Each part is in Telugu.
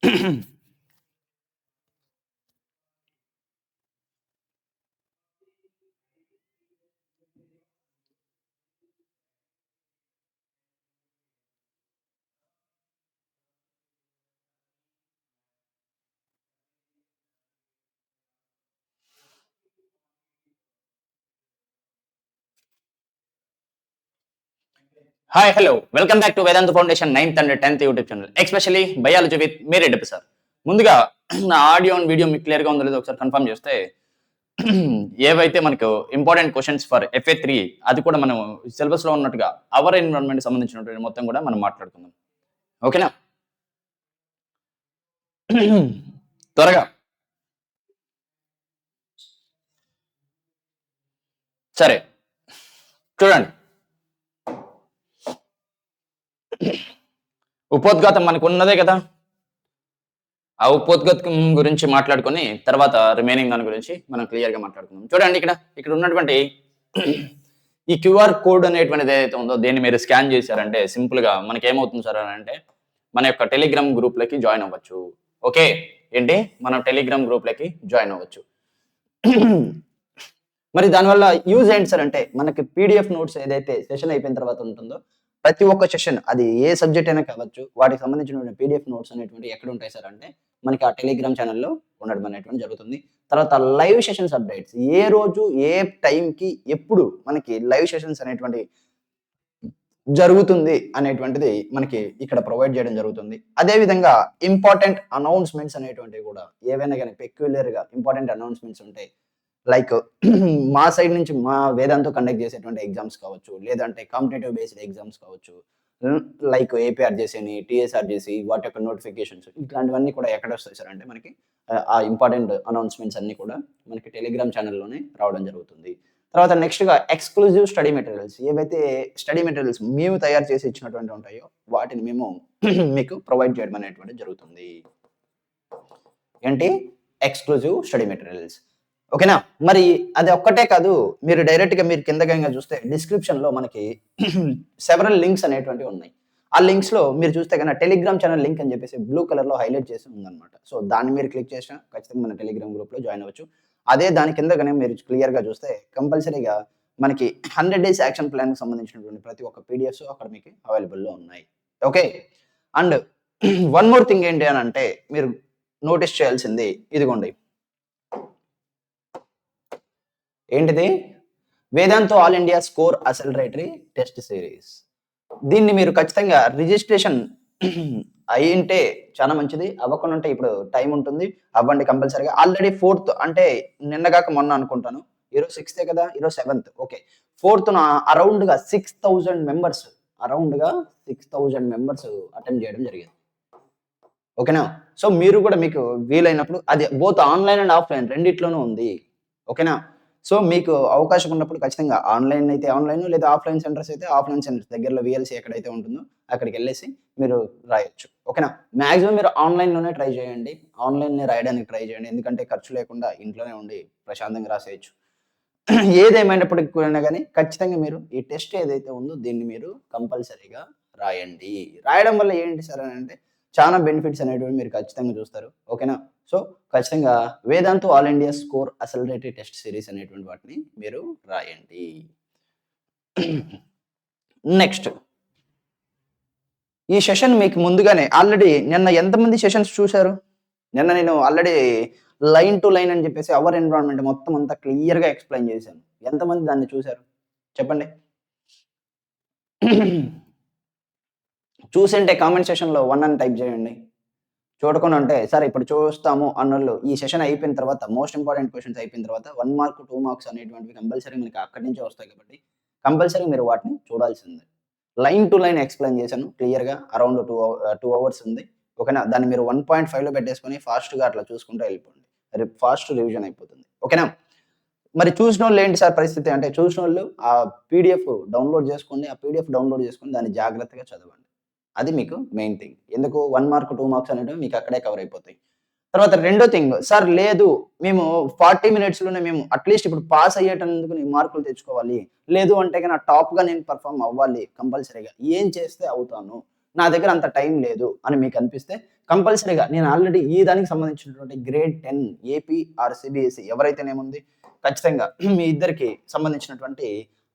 Hi hello welcome back to Vedanta foundation 9th and 10th YouTube channel especially biology with Meereddy sir. ముందుగా నా ఆడియో అండ్ వీడియో మీకు క్లియర్గా ఉందో లేదో ఒకసారి కన్ఫర్మ్ చేస్తే ఏవైతే మనకు ఇంపార్టెంట్ క్వశ్చన్స్ ఫర్ FA3 అది కూడా మనం సిలబస్ లో ఉన్నట్టుగా అవర్ ఎన్విరాన్మెంట్ సంబంధించినటువంటి మొత్తం కూడా మనం మాట్లాడుకుందాం. ఓకేనా? త్వరగా సరే చూడండి, ఉపోద్ఘాతం మనకు ఉన్నదే కదా, ఆ ఉపోద్ఘాతం గురించి మాట్లాడుకొని తర్వాత రిమైనింగ్ దాని గురించి మనం క్లియర్ గా మాట్లాడుకుందాం. చూడండి, ఇక్కడ ఉన్నటువంటి ఈ క్యూఆర్ కోడ్ అనేటువంటిది ఏదైతే ఉందో దీన్ని మీరు స్కాన్ చేశారంటే సింపుల్ గా మనకి ఏమవుతుంది సార్ అని అంటే మన యొక్క టెలిగ్రామ్ గ్రూప్ లకి జాయిన్ అవ్వచ్చు. ఓకే, ఏంటి మనం టెలిగ్రామ్ గ్రూప్ లకి జాయిన్ అవ్వచ్చు. మరి దానివల్ల యూజ్ ఏంటి సార్ అంటే మనకి PDF నోట్స్ ఏదైతే సెషన్ అయిపోయిన తర్వాత ఉంటుందో ప్రతి ఒక్క సెషన్ అది ఏ సబ్జెక్ట్ అయినా కావచ్చు, వాటికి సంబంధించిన PDF నోట్స్ అనేటువంటి ఎక్కడ ఉంటాయి సార్ అంటే మనకి ఆ టెలిగ్రామ్ ఛానల్లో ఉండడం అనేటువంటి జరుగుతుంది. తర్వాత లైవ్ సెషన్స్ అప్డేట్స్ ఏ రోజు ఏ టైంకి ఎప్పుడు మనకి లైవ్ సెషన్స్ అనేటువంటి జరుగుతుంది అనేటువంటిది మనకి ఇక్కడ ప్రొవైడ్ చేయడం జరుగుతుంది. అదే విధంగా ఇంపార్టెంట్ అనౌన్స్మెంట్స్ అనేటువంటివి కూడా ఏవైనా కానీ పెక్యులర్ గా ఇంపార్టెంట్ అనౌన్స్మెంట్స్ ఉంటాయి. లైక్ మా సైడ్ నుంచి మా వేదాంతో కండక్ట్ చేసేటువంటి ఎగ్జామ్స్ కావచ్చు, లేదంటే కాంపిటేటివ్ బేస్డ్ ఎగ్జామ్స్ కావచ్చు, లైక్ APRJC అని TSRJC వాటి యొక్క నోటిఫికేషన్స్ ఇట్లాంటివన్నీ కూడా ఎక్కడ వస్తాయి సార్ అంటే మనకి ఆ ఇంపార్టెంట్ అనౌన్స్మెంట్స్ అన్ని కూడా మనకి టెలిగ్రామ్ ఛానల్లోనే రావడం జరుగుతుంది. తర్వాత నెక్స్ట్గా ఎక్స్క్లూజివ్ స్టడీ మెటీరియల్స్ ఏవైతే స్టడీ మెటీరియల్స్ మేము తయారు చేసి ఇచ్చినటువంటి ఉంటాయో వాటిని మేము మీకు ప్రొవైడ్ చేయడం అనేటువంటి జరుగుతుంది. ఏంటి ఎక్స్క్లూజివ్ స్టడీ మెటీరియల్స్. ఓకేనా? మరి అది ఒక్కటే కాదు, మీరు డైరెక్ట్ గా మీరు కిందగా చూస్తే డిస్క్రిప్షన్ లో మనకి సెవరల్ లింక్స్ అనేటువంటివి ఉన్నాయి. ఆ లింక్స్ లో మీరు చూస్తే కన్నా టెలిగ్రామ్ ఛానల్ లింక్ అని చెప్పేసి బ్లూ కలర్ లో హైలైట్ చేసి ఉందన్నమాట. సో దాన్ని మీరు క్లిక్ చేసినా ఖచ్చితంగా మన టెలిగ్రామ్ గ్రూప్ లో జాయిన్ అవ్వచ్చు. అదే దాని కిందగానే మీరు క్లియర్ గా చూస్తే కంపల్సరీగా మనకి 100 days యాక్షన్ ప్లాన్ కి సంబంధించినటువంటి ప్రతి ఒక్క PDFs అక్కడ మీకు అవైలబుల్ లో ఉన్నాయి. Okay, and one more thing ఏంటి అని అంటే మీరు నోటీస్ చేయాల్సింది ఇదిగోండి, ఏంటిది? Vedantu all India score accelerator test series. దీన్ని మీరు ఖచ్చితంగా రిజిస్ట్రేషన్ అయ్యింటే చాలా మంచిది, అవ్వకుండా ఉంటే ఇప్పుడు టైం ఉంటుంది, అవ్వండి కంపల్సరీగా. ఆల్రెడీ 4th అంటే నిన్నగాక మొన్న అనుకుంటాను, ఈరోజు 6th కదా, ఈరోజు 7th. ఓకే, 4th అరౌండ్ గా 6,000 మెంబర్స్ అటెండ్ చేయడం జరిగింది. ఓకేనా? సో మీరు కూడా మీకు వీలైనప్పుడు అది బోత్ ఆన్లైన్ అండ్ ఆఫ్లైన్ రెండిట్లోనూ ఉంది. ఓకేనా? సో మీకు అవకాశం ఉన్నప్పుడు ఖచ్చితంగా ఆన్లైన్ అయితే ఆన్లైన్, లేదా ఆఫ్లైన్ సెంటర్స్ అయితే ఆఫ్లైన్ సెంటర్స్ దగ్గరలో VLC ఎక్కడైతే ఉంటుందో అక్కడికి వెళ్ళేసి మీరు రాయొచ్చు. ఓకేనా? మాక్సిమం మీరు ఆన్లైన్లోనే ట్రై చేయండి, ఆన్లైన్లో రాయడానికి ట్రై చేయండి, ఎందుకంటే ఖర్చు లేకుండా ఇంట్లోనే ఉండి ప్రశాంతంగా రాసేయచ్చు. ఏదేమైనప్పటికీ కూడా కానీ ఖచ్చితంగా మీరు ఈ టెస్ట్ ఏదైతే ఉందో దీన్ని మీరు కంపల్సరీగా రాయండి. రాయడం వల్ల ఏంటి సార్ అని అంటే చాలా బెనిఫిట్స్ అనేటివి మీరు ఖచ్చితంగా చూస్తారు. ఓకేనా? సో ఖచ్చితంగా Vedantu all India score accelerator test series అనేటువంటి వాటిని మీరు రాయండి. నెక్స్ట్, ఈ సెషన్ మీకు ముందుగానే ఆల్రెడీ నిన్న ఎంతమంది సెషన్స్ చూశారు? నిన్న నేను ఆల్రెడీ లైన్ టు లైన్ అని చెప్పేసి అవర్ ఎన్విరాన్మెంట్ మొత్తం అంతా క్లియర్గా ఎక్స్ప్లెయిన్ చేశాను. ఎంతమంది దాన్ని చూశారు చెప్పండి? చూసింటే కామెంట్ సెషన్లో 1 అని టైప్ చేయండి. చూడకుండా ఉంటే సరే ఇప్పుడు చూస్తాము అన్నోళ్ళు ఈ సెషన్ అయిపోయిన తర్వాత మోస్ట్ ఇంపార్టెంట్ క్వశ్చన్స్ అయిపోయిన తర్వాత 1 మార్క్ 2 మార్క్స్ అనేటువంటివి కంపల్సరీ మనకి అక్కడి నుంచే వస్తాయి కాబట్టి కంపల్సరీ మీరు వాటిని చూడాల్సిందే. లైన్ టు లైన్ ఎక్స్ప్లెయిన్ చేశాను క్లియర్గా, అరౌండ్ 2 hours ఉంది. ఓకేనా? దాన్ని మీరు 1.5లో పెట్టేసుకొని ఫాస్ట్గా అట్లా చూసుకుంటూ వెళ్ళిపోండి, ఫాస్ట్ రివిజన్ అయిపోతుంది. ఓకేనా? మరి చూసిన వాళ్ళు ఏంటి సార్ పరిస్థితి అంటే చూసిన వాళ్ళు ఆ PDF డౌన్లోడ్ చేసుకోండి, ఆ PDF డౌన్లోడ్ చేసుకొని దాన్ని జాగ్రత్తగా చదవండి. అది మీకు మెయిన్ థింగ్. ఎందుకు 1 మార్క్ 2 మార్క్స్ అనేటివి మీకు అక్కడే కవర్ అయిపోతాయి. తర్వాత రెండో థింగ్, సార్ లేదు మేము 40 మినిట్స్‌లోనే మేము అట్‌లీస్ట్ ఇప్పుడు పాస్ అయ్యేటందుకు నేను మార్కులు తెచ్చుకోవాలి, లేదు అంటే గన టాప్‌గా నేను పెర్ఫార్మ్ అవ్వాలి కంపల్సరీగా. ఏం చేస్తే అవుతాను? నా దగ్గర అంత టైం లేదు అని మీకు అనిపిస్తే కంపల్సరీగా నేను ఆల్రెడీ ఈ దానికి సంబంధించినటువంటి గ్రేడ్ 10 ఏపీ ఆర్ సిబిఎస్ఈ ఎవరైతేనేముంది ఖచ్చితంగా మీ ఇద్దరికి సంబంధించినటువంటి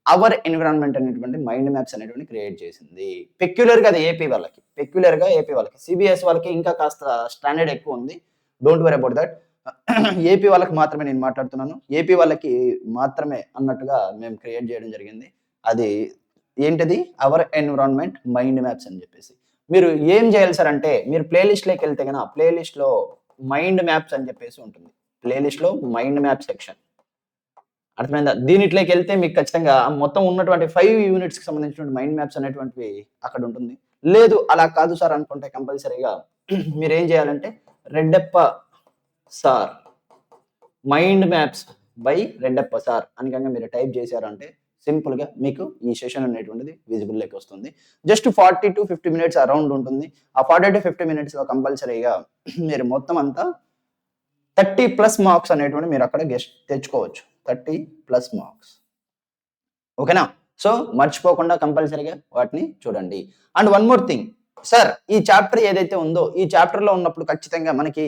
అవర్ ఎన్విరాన్మెంట్ అనేటువంటి మైండ్ మ్యాప్స్ అనేటువంటి క్రియేట్ చేసింది. పెక్యులర్‌గా అది ఏపీ వాళ్ళకి. సిబిఎస్ వాళ్ళకి ఇంకా కాస్త స్టాండర్డ్ ఎక్కువ ఉంది. Don't worry about that. AP వాళ్ళకి మాత్రమే నేను మాట్లాడుతున్నాను. ఏపీ వాళ్ళకి మాత్రమే అన్నట్టుగా మేము క్రియేట్ చేయడం జరిగింది. అది ఏంటిది? అవర్ ఎన్విరాన్మెంట్ మైండ్ మ్యాప్స్ అని చెప్పేసి. మీరు ఏం చేయాలి సార్ అంటే మీరు ప్లే లిస్ట్‌లోకి వెళ్తే గన ప్లే లిస్ట్‌లో మైండ్ మ్యాప్స్ అని చెప్పేసి ఉంటుంది. ప్లే లిస్ట్‌లో మైండ్ మ్యాప్ సెక్షన్. అర్థమైందా? దీనిట్లోకి వెళ్తే మీకు ఖచ్చితంగా మొత్తం ఉన్నటువంటి 5 యూనిట్స్‌కి సంబంధించినటువంటి మైండ్ మ్యాప్స్ అనేటువంటివి అక్కడ ఉంటుంది. లేదు అలా కాదు సార్ అనుకుంటే కంపల్సరీగా మీరేం చేయాలంటే Reddeppa sir mind maps by Reddeppa sir అని కనుక మీరు టైప్ చేశారంటే సింపుల్‌గా మీకు ఈ సెషన్ అనేటువంటిది విజిబుల్‌లోకి వస్తుంది. జస్ట్ 40-50 మినిట్స్ అరౌండ్ ఉంటుంది. ఆ 40-50 మినిట్స్‌లో కంపల్సరీగా మీరు మొత్తం అంతా 30+ మార్క్స్ అనేటువంటివి మీరు అక్కడ గెస్ట్ తెచ్చుకోవచ్చు. 30+ మార్క్స్. ఓకేనా? సో మర్చిపోకుండా కంపల్సరీగా వాటిని చూడండి. And one more thing sir ఈ చాప్టర్ ఏదైతే ఉందో ఈ చాప్టర్‌లో ఉన్నప్పుడు ఖచ్చితంగా మనకి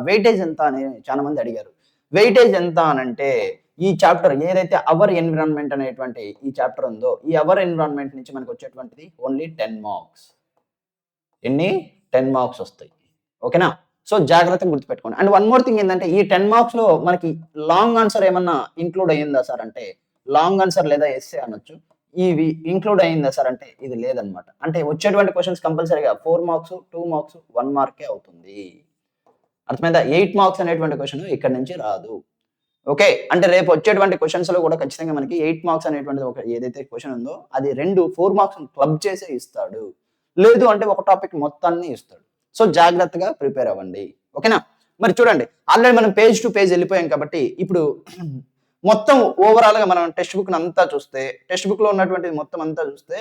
వెయిటేజ్ ఎంత అని చాలా మంది అడిగారు. వెయిటేజ్ ఎంత అనంటే ఈ చాప్టర్ ఏదైతే అవర్ ఎన్విరాన్మెంట్ అనేటువంటి ఈ చాప్టర్ ఉందో ఈ అవర్ ఎన్విరాన్మెంట్ నుంచి మనకు వచ్చేటువంటిది ఓన్లీ 10 మార్క్స్. ఎన్ని? 10 మార్క్స్ వస్తాయి. ఓకేనా? సో జాగ్రత్తగా గుర్తుపెట్టుకోండి. అండ్ వన్ మోర్ థింగ్ ఏందంటే ఈ 10 మార్క్స్‌లో మనకి లాంగ్ ఆన్సర్ ఏమన్నా ఇంక్లూడ్ అయ్యిందా సార్ అంటే లాంగ్ ఆన్సర్ లేదా ఎస్సే అనొచ్చు. ఇవి ఇంక్లూడ్ అయిందా సార్ అంటే ఇది లేదనమాట. అంటే వచ్చేటువంటి క్వెషన్స్ కంపల్సరీగా 4 మార్క్స్, 2 మార్క్స్, 1 మార్కే అవుతుంది. అర్థమైందా? 8 మార్క్స్ అనేటువంటి క్వెషన్ ఇక్కడి నుంచి రాదు. ఓకే. అంటే రేపు వచ్చేటువంటి క్వెషన్స్‌లో కూడా ఖచ్చితంగా మనకి 8 మార్క్స్ అనేటువంటిది ఒక ఏదైతే క్వెషన్ ఉందో అది 4 మార్క్స్‌ని క్లబ్ చేసే ఇస్తాడు. లేదు అంటే ఒక టాపిక్ మొత్తాన్ని ఇస్తాడు. సో జాగ్రత్తగా ప్రిపేర్ అవ్వండి. ఓకేనా? మరి చూడండి ఆల్రెడీ మనం పేజ్ టు పేజ్ వెళ్ళిపోయాం కాబట్టి ఇప్పుడు మొత్తం ఓవరాల్‌గా మనం టెక్స్ట్ బుక్‌ని అంతా చూస్తే టెక్స్ట్ బుక్‌లో ఉన్నటువంటిది మొత్తం అంతా చూస్తే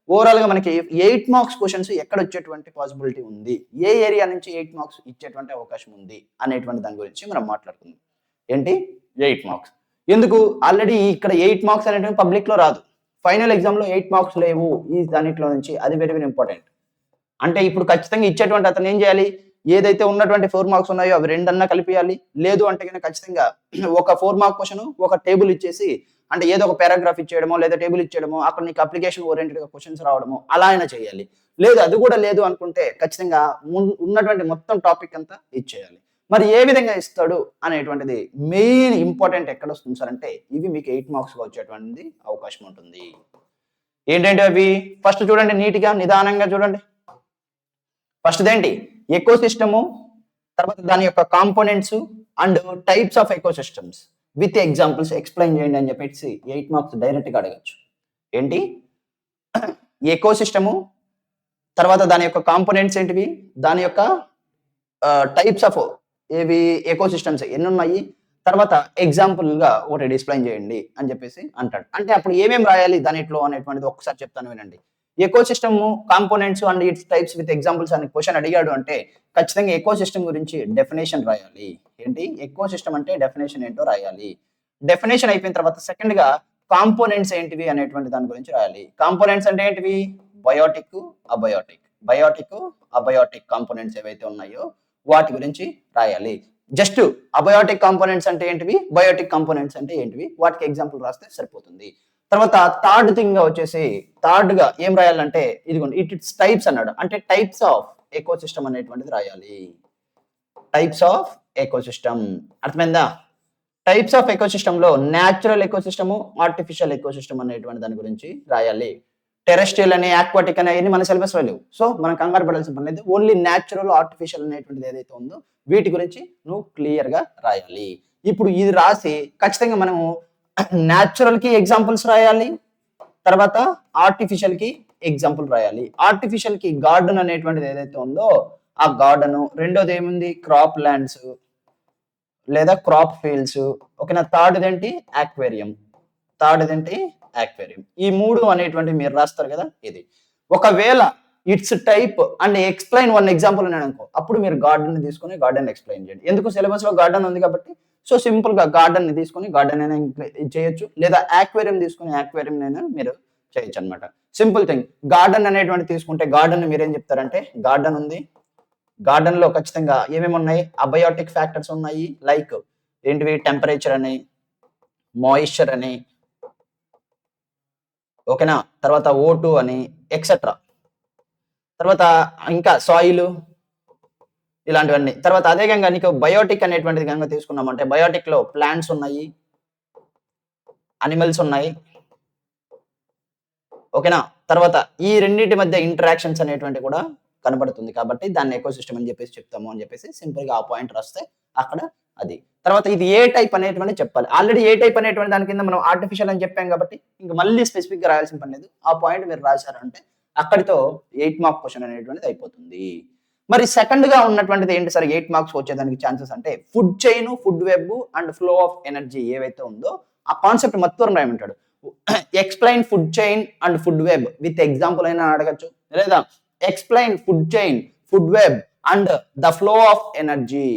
ఓవరాల్‌గా మనకి 8 మార్క్స్ క్వెషన్స్ ఎక్కడ వచ్చేటువంటి పాసిబిలిటీ ఉంది? ఏ ఏరియా నుంచి 8 మార్క్స్ ఇచ్చేటువంటి అవకాశం ఉంది? అనేటువంటి దాని గురించి మనం మాట్లాడుకుందాం. ఏంటి? 8 మార్క్స్. ఎందుకు? ఆల్రెడీ ఇక్కడ 8 మార్క్స్ అనేటివి పబ్లిక్‌లో రాదు. ఫైనల్ ఎగ్జామ్‌లో 8 మార్క్స్ లేవు ఈ దానిట్లో నుంచి. అది వెరీ వెరీ ఇంపార్టెంట్. అంటే ఇప్పుడు ఖచ్చితంగా ఇచ్చేటువంటి అతను ఏం చేయాలి? ఏదైతే ఉన్నటువంటి 4 మార్క్స్ ఉన్నాయో అవి రెండన్నా కలిపియాలి. లేదు అంటే గనక ఖచ్చితంగా ఒక 4 మార్క్ క్వెషన్ ఒక టేబుల్ ఇచ్చేసి అంటే ఏదో ఒక పారాగ్రాఫ్ ఇచ్చేయడమో లేదా టేబుల్ ఇచ్చేయడమో అక్కడ నీకు అప్లికేషన్ ఓరియెంటెడ్‌గా క్వెషన్స్ రావడమో అలా అయినా చేయాలి. లేదు అది కూడా లేదు అనుకుంటే ఖచ్చితంగా ఉన్నటువంటి మొత్తం టాపిక్ అంతా ఇచ్చేయాలి. మరి ఏ విధంగా ఇస్తాడు అనేటువంటిది మెయిన్ ఇంపార్టెంట్ ఎక్కడొస్తుంది సార్ అంటే ఇవి మీకు 8 మార్క్స్‌గా వచ్చేటువంటి అవకాశం ఉంటుంది. ఏంటంటే అవి ఫస్ట్ చూడండి నీట్‌గా నిదానంగా చూడండి. ఫస్ట్‌దేంటి? ఎకోసిస్టము, తర్వాత దాని యొక్క components and types of ecosystems with examples explain చేయండి అని చెప్పేసి 8 మార్క్స్ డైరెక్ట్‌గా అడగొచ్చు. ఏంటి? ఎకోసిస్టము, తర్వాత దాని యొక్క కాంపోనెంట్స్ ఏంటివి? దాని యొక్క టైప్స్ ఆఫ్ ఏవి ఎకోసిస్టమ్స్ ఎన్నున్నాయి? తర్వాత ఎగ్జాంపుల్‌గా ఒకటి ఎక్స్‌ప్లెయిన్ చేయండి అని చెప్పేసి అంటాడు. అంటే అప్పుడు ఏమేం రాయాలి దానిట్లో అనేటువంటిది ఒక్కసారి చెప్తాను వినండి. Ecosystem components and it's types with examples అని క్వెషన్ అడిగాడు అంటే ఖచ్చితంగా ఎకోసిస్టమ్ గురించి డెఫినిషన్ రాయాలి. ఏంటి? ఎకోసిస్టమ్ అంటే డెఫినిషన్ ఏంటో రాయాలి. డెఫినిషన్ అయిపోయిన తర్వాత సెకండ్‌గా కాంపోనెంట్స్ ఏంటివి అనేటువంటి దాని గురించి రాయాలి. కాంపోనెంట్స్ అంటే ఏంటివి? Biotic, abiotic. Biotic, abiotic components ఏవైతే ఉన్నాయో వాటి గురించి రాయాలి. జస్ట్ అబయోటిక్ కాంపోనెంట్స్ అంటే ఏంటివి? బయోటిక్ కాంపోనెంట్స్ అంటే ఏంటివి? వాటికి ఎగ్జాంపుల్ రాస్తే సరిపోతుంది. తర్వాత థర్డ్ థింగ్ వచ్చేసి థర్డ్‌గా ఏం రాయాలంటే ఇదిగోండి ఇట్స్ టైప్స్ అన్నాడు. అంటే టైప్స్ ఆఫ్ ఎకోసిస్టమ్ అనేటువంటిది రాయాలి. టైప్స్ ఆఫ్ ఎకోసిస్టమ్ అర్థమైందా? టైప్స్ ఆఫ్ ఎకోసిస్టమ్‌లో న్యాచురల్ ఎకోసిస్టమ్, ఆర్టిఫిషియల్ ఎకోసిస్టమ్ అనేటువంటి దాని గురించి రాయాలి. టెరెస్ట్రియల్ అని, ఆక్వాటిక్ అని అయన్నీ మన సిలబస్‌లో లేవు. సో మనం కంగారు పడాల్సిన పని లేదు. ఓన్లీ న్యాచురల్, ఆర్టిఫిషియల్ అనేటువంటిది ఏదైతే ఉందో వీటి గురించి నువ్వు క్లియర్‌గా రాయాలి. ఇప్పుడు ఇది రాసి ఖచ్చితంగా మనము న్యాచురల్‌కి ఎగ్జాంపుల్స్ రాయాలి. తర్వాత ఆర్టిఫిషియల్‌కి ఎగ్జాంపుల్ రాయాలి. ఆర్టిఫిషియల్‌కి గార్డెన్ అనేటువంటిది ఏదైతే ఉందో ఆ గార్డెన్, రెండోది ఏముంది క్రాప్ ల్యాండ్స్ లేదా క్రాప్ ఫీల్డ్స్. ఓకేనా? థర్డ్‌దేంటి అక్వేరియం. థర్డ్‌దేంటి అక్వేరియం. ఈ 3 అనేటువంటివి మీరు రాస్తారు కదా ఇది. ఒకవేళ its type and explain one example అన్నాడనుకో అప్పుడు మీరు గార్డెన్‌ని తీసుకొని గార్డెన్ ఎక్స్‌ప్లెయిన్ చేయండి. ఎందుకు సిలబస్‌లో గార్డెన్ ఉంది కాబట్టి సో సింపుల్‌గా గార్డెన్‌ని తీసుకొని గార్డెన్ అయినా చేయొచ్చు. లేదా అక్వేరియం తీసుకొని అక్వేరియం అయినా మీరు చేయొచ్చు అనమాట. Simple thing. గార్డెన్ అనేటువంటిది తీసుకుంటే గార్డెన్ మీరేం చెప్తారంటే గార్డెన్ ఉంది. గార్డెన్ లో ఖచ్చితంగా ఏమేమి ఉన్నాయి? అబయోటిక్ ఫ్యాక్టర్స్ ఉన్నాయి. లైక్ ఏంటివి? టెంపరేచర్ అని, మాయిశ్చర్ అని, ఓకేనా? తర్వాత O2 అని ఎక్సెట్రా. తర్వాత ఇంకా సాయిల్ ఇలాంటివన్నీ. తర్వాత అదే విధంగా నీకు బయోటిక్ అనేటువంటిది గనుక తీసుకున్నామంటే బయోటిక్ లో ప్లాంట్స్ ఉన్నాయి, అనిమల్స్ ఉన్నాయి. ఓకేనా? తర్వాత ఈ రెండిటి మధ్య ఇంటరాక్షన్స్ అనేటువంటివి కూడా కనబడుతుంది. కాబట్టి దాన్ని ఎకోసిస్టమ్ అని చెప్పేసి చెప్తాము అని చెప్పేసి సింపుల్‌గా ఆ పాయింట్ రాస్తే అక్కడ అది. తర్వాత ఇది ఏ టైప్ అనేటువంటిది చెప్పాలి. ఆల్రెడీ ఏ టైప్ అనేటువంటి దాని కింద మనం ఆర్టిఫిషియల్ అని చెప్పాం కాబట్టి ఇంక మళ్ళీ స్పెసిఫిక్‌గా రాయాల్సిన పని లేదు. ఆ పాయింట్ మీరు రాశారంటే అక్కడితో 8 మార్క్ క్వెషన్ అనేటువంటిది అయిపోతుంది. మరి సెకండ్‌గా ఉన్నటువంటిది ఏంటి సార్ 8 మార్క్స్ వచ్చేదానికి ఛాన్సెస్ అంటే food chain, food web and flow of energy ఏవైతే ఉందో ఆ కాన్సెప్ట్ మొత్తం రాయమంటాడు. Explain food chain and food web with example అయినా అడగొచ్చు. లేదా explain food chain, food web and the flow of energy.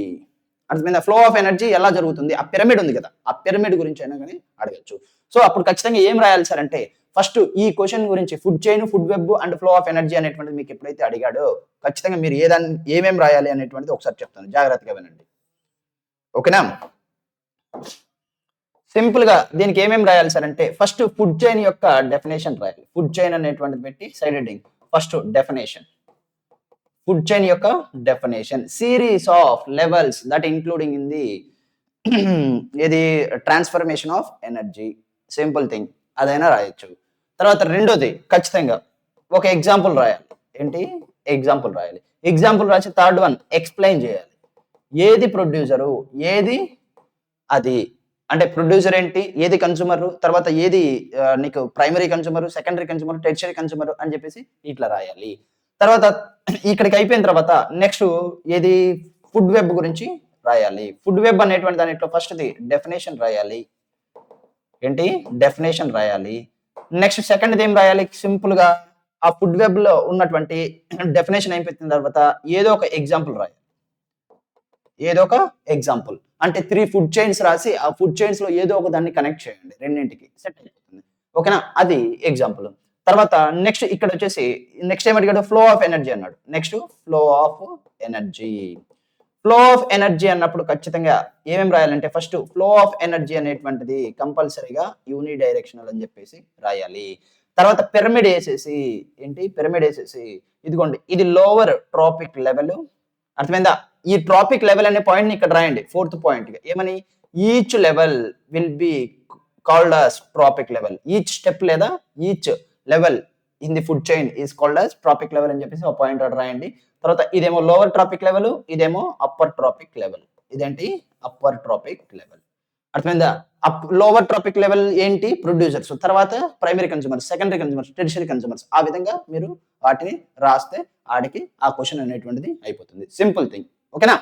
అర్థమైందా? ఫ్లో ఆఫ్ ఎనర్జీ ఎలా జరుగుతుంది? ఆ పిరమిడ్ ఉంది కదా! ఆ పిరమిడ్ గురించి అయినా గాని అడగొచ్చు. సో అప్పుడు ఖచ్చితంగా ఏం రాయాలి సార్ అంటే ఫస్ట్ ఈ క్వెషన్ గురించి food chain, food web and flow of energy అనేటువంటిది మీకు ఎప్పుడైతే అడిగాడో ఖచ్చితంగా మీరు ఏమేమి రాయాలి అనేటువంటిది ఒకసారి చెప్తాను. జాగ్రత్తగా వినండి. ఓకేనా? సింపుల్ గా దీనికి ఏమేమి రాయాలి సార్ అంటే ఫస్ట్ ఫుడ్ చైన్ యొక్క డెఫినేషన్ రాయాలి. ఫుడ్ చైన్ అనేటువంటిది పెట్టి side heading first definition. Food chain యొక్క definition series of levels that including in the ఇది transformation of energy. Simple thing అదైనా రాయొచ్చు. తర్వాత రెండోది ఖచ్చితంగా ఒక ఎగ్జాంపుల్ రాయాలి. ఏంటి? ఎగ్జాంపుల్ రాయాలి. ఎగ్జాంపుల్ రాసి థర్డ్ వన్ ఎక్స్ప్లెయిన్ చేయాలి. ఏది ప్రొడ్యూసరు, ఏది అది అంటే ప్రొడ్యూసర్ ఏంటి, ఏది కన్స్యూమర్, తర్వాత ఏది నీకు primary consumer, secondary consumer, tertiary consumer అని చెప్పేసి ఇట్లా రాయాలి. తర్వాత ఇక్కడికి అయిపోయిన తర్వాత నెక్స్ట్ ఏది ఫుడ్ వెబ్ గురించి రాయాలి. ఫుడ్ వెబ్ అనేటువంటి దాంట్లో ఫస్ట్‌ది డెఫినేషన్ రాయాలి. ఏంటి? డెఫినేషన్ రాయాలి. నెక్స్ట్ సెకండ్‌ది ఏం రాయాలి? సింపుల్‌గా ఆ ఫుడ్ వెబ్‌లో ఉన్నటువంటి డెఫినేషన్ అయిపోయిన తర్వాత ఏదో ఒక ఎగ్జాంపుల్ రాయాలి. ఏదో ఒక ఎగ్జాంపుల్. అంటే 3 ఫుడ్ చైన్స్ రాసి ఆ ఫుడ్ చైన్స్ లో ఏదో ఒక దాన్ని కనెక్ట్ చేయండి. రెండింటికి సెట్ అయిపోతుంది. ఓకేనా? అది ఎగ్జాంపుల్. తర్వాత నెక్స్ట్ ఇక్కడ వచ్చేసి నెక్స్ట్ ఏం అడిగాడు? ఫ్లో ఆఫ్ ఎనర్జీ అన్నాడు. Next flow of energy. Flow of energy అన్నప్పుడు ఖచ్చితంగా ఏమేమి రాయాలంటే ఫస్ట్ ఫ్లో ఆఫ్ ఎనర్జీ అనేటువంటిది కంపల్సరీగా యూని డైరెక్షనల్ అని చెప్పేసి రాయాలి. తర్వాత పిరమిడ్ వేసేసి ఏంటి? పిరమిడ్ వేసేసి ఇదిగోండి ఇది లోవర్ ట్రాపిక్ లెవెల్. అర్థమైందా? ఈ ట్రాపిక్ లెవెల్ అనే పాయింట్ ని ఇక్కడ రాయండి. ఫోర్త్ పాయింట్ ఏమని? Each level will be called as trophic level. Each step లేదా each level in the food chain is called as trophic level అని చెప్పేసి ఒక పాయింట్ రాయండి. తర్వాత ఇదేమో లోవర్ ట్రాపిక్ లెవెల్, ఇదేమో అప్పర్ ట్రాపిక్ లెవెల్. ఇదేంటి? Upper trophic level. అర్థమైందా? లోవర్ ట్రాపిక్ లెవెల్ ఏంటి? ప్రొడ్యూసర్స్, తర్వాత primary consumers, secondary consumers, tertiary consumers. ఆ విధంగా మీరు వాటిని రాస్తే ఆడికి ఆ క్వశ్చన్ అనేటువంటిది అయిపోతుంది. Simple thing. ఓకేనా?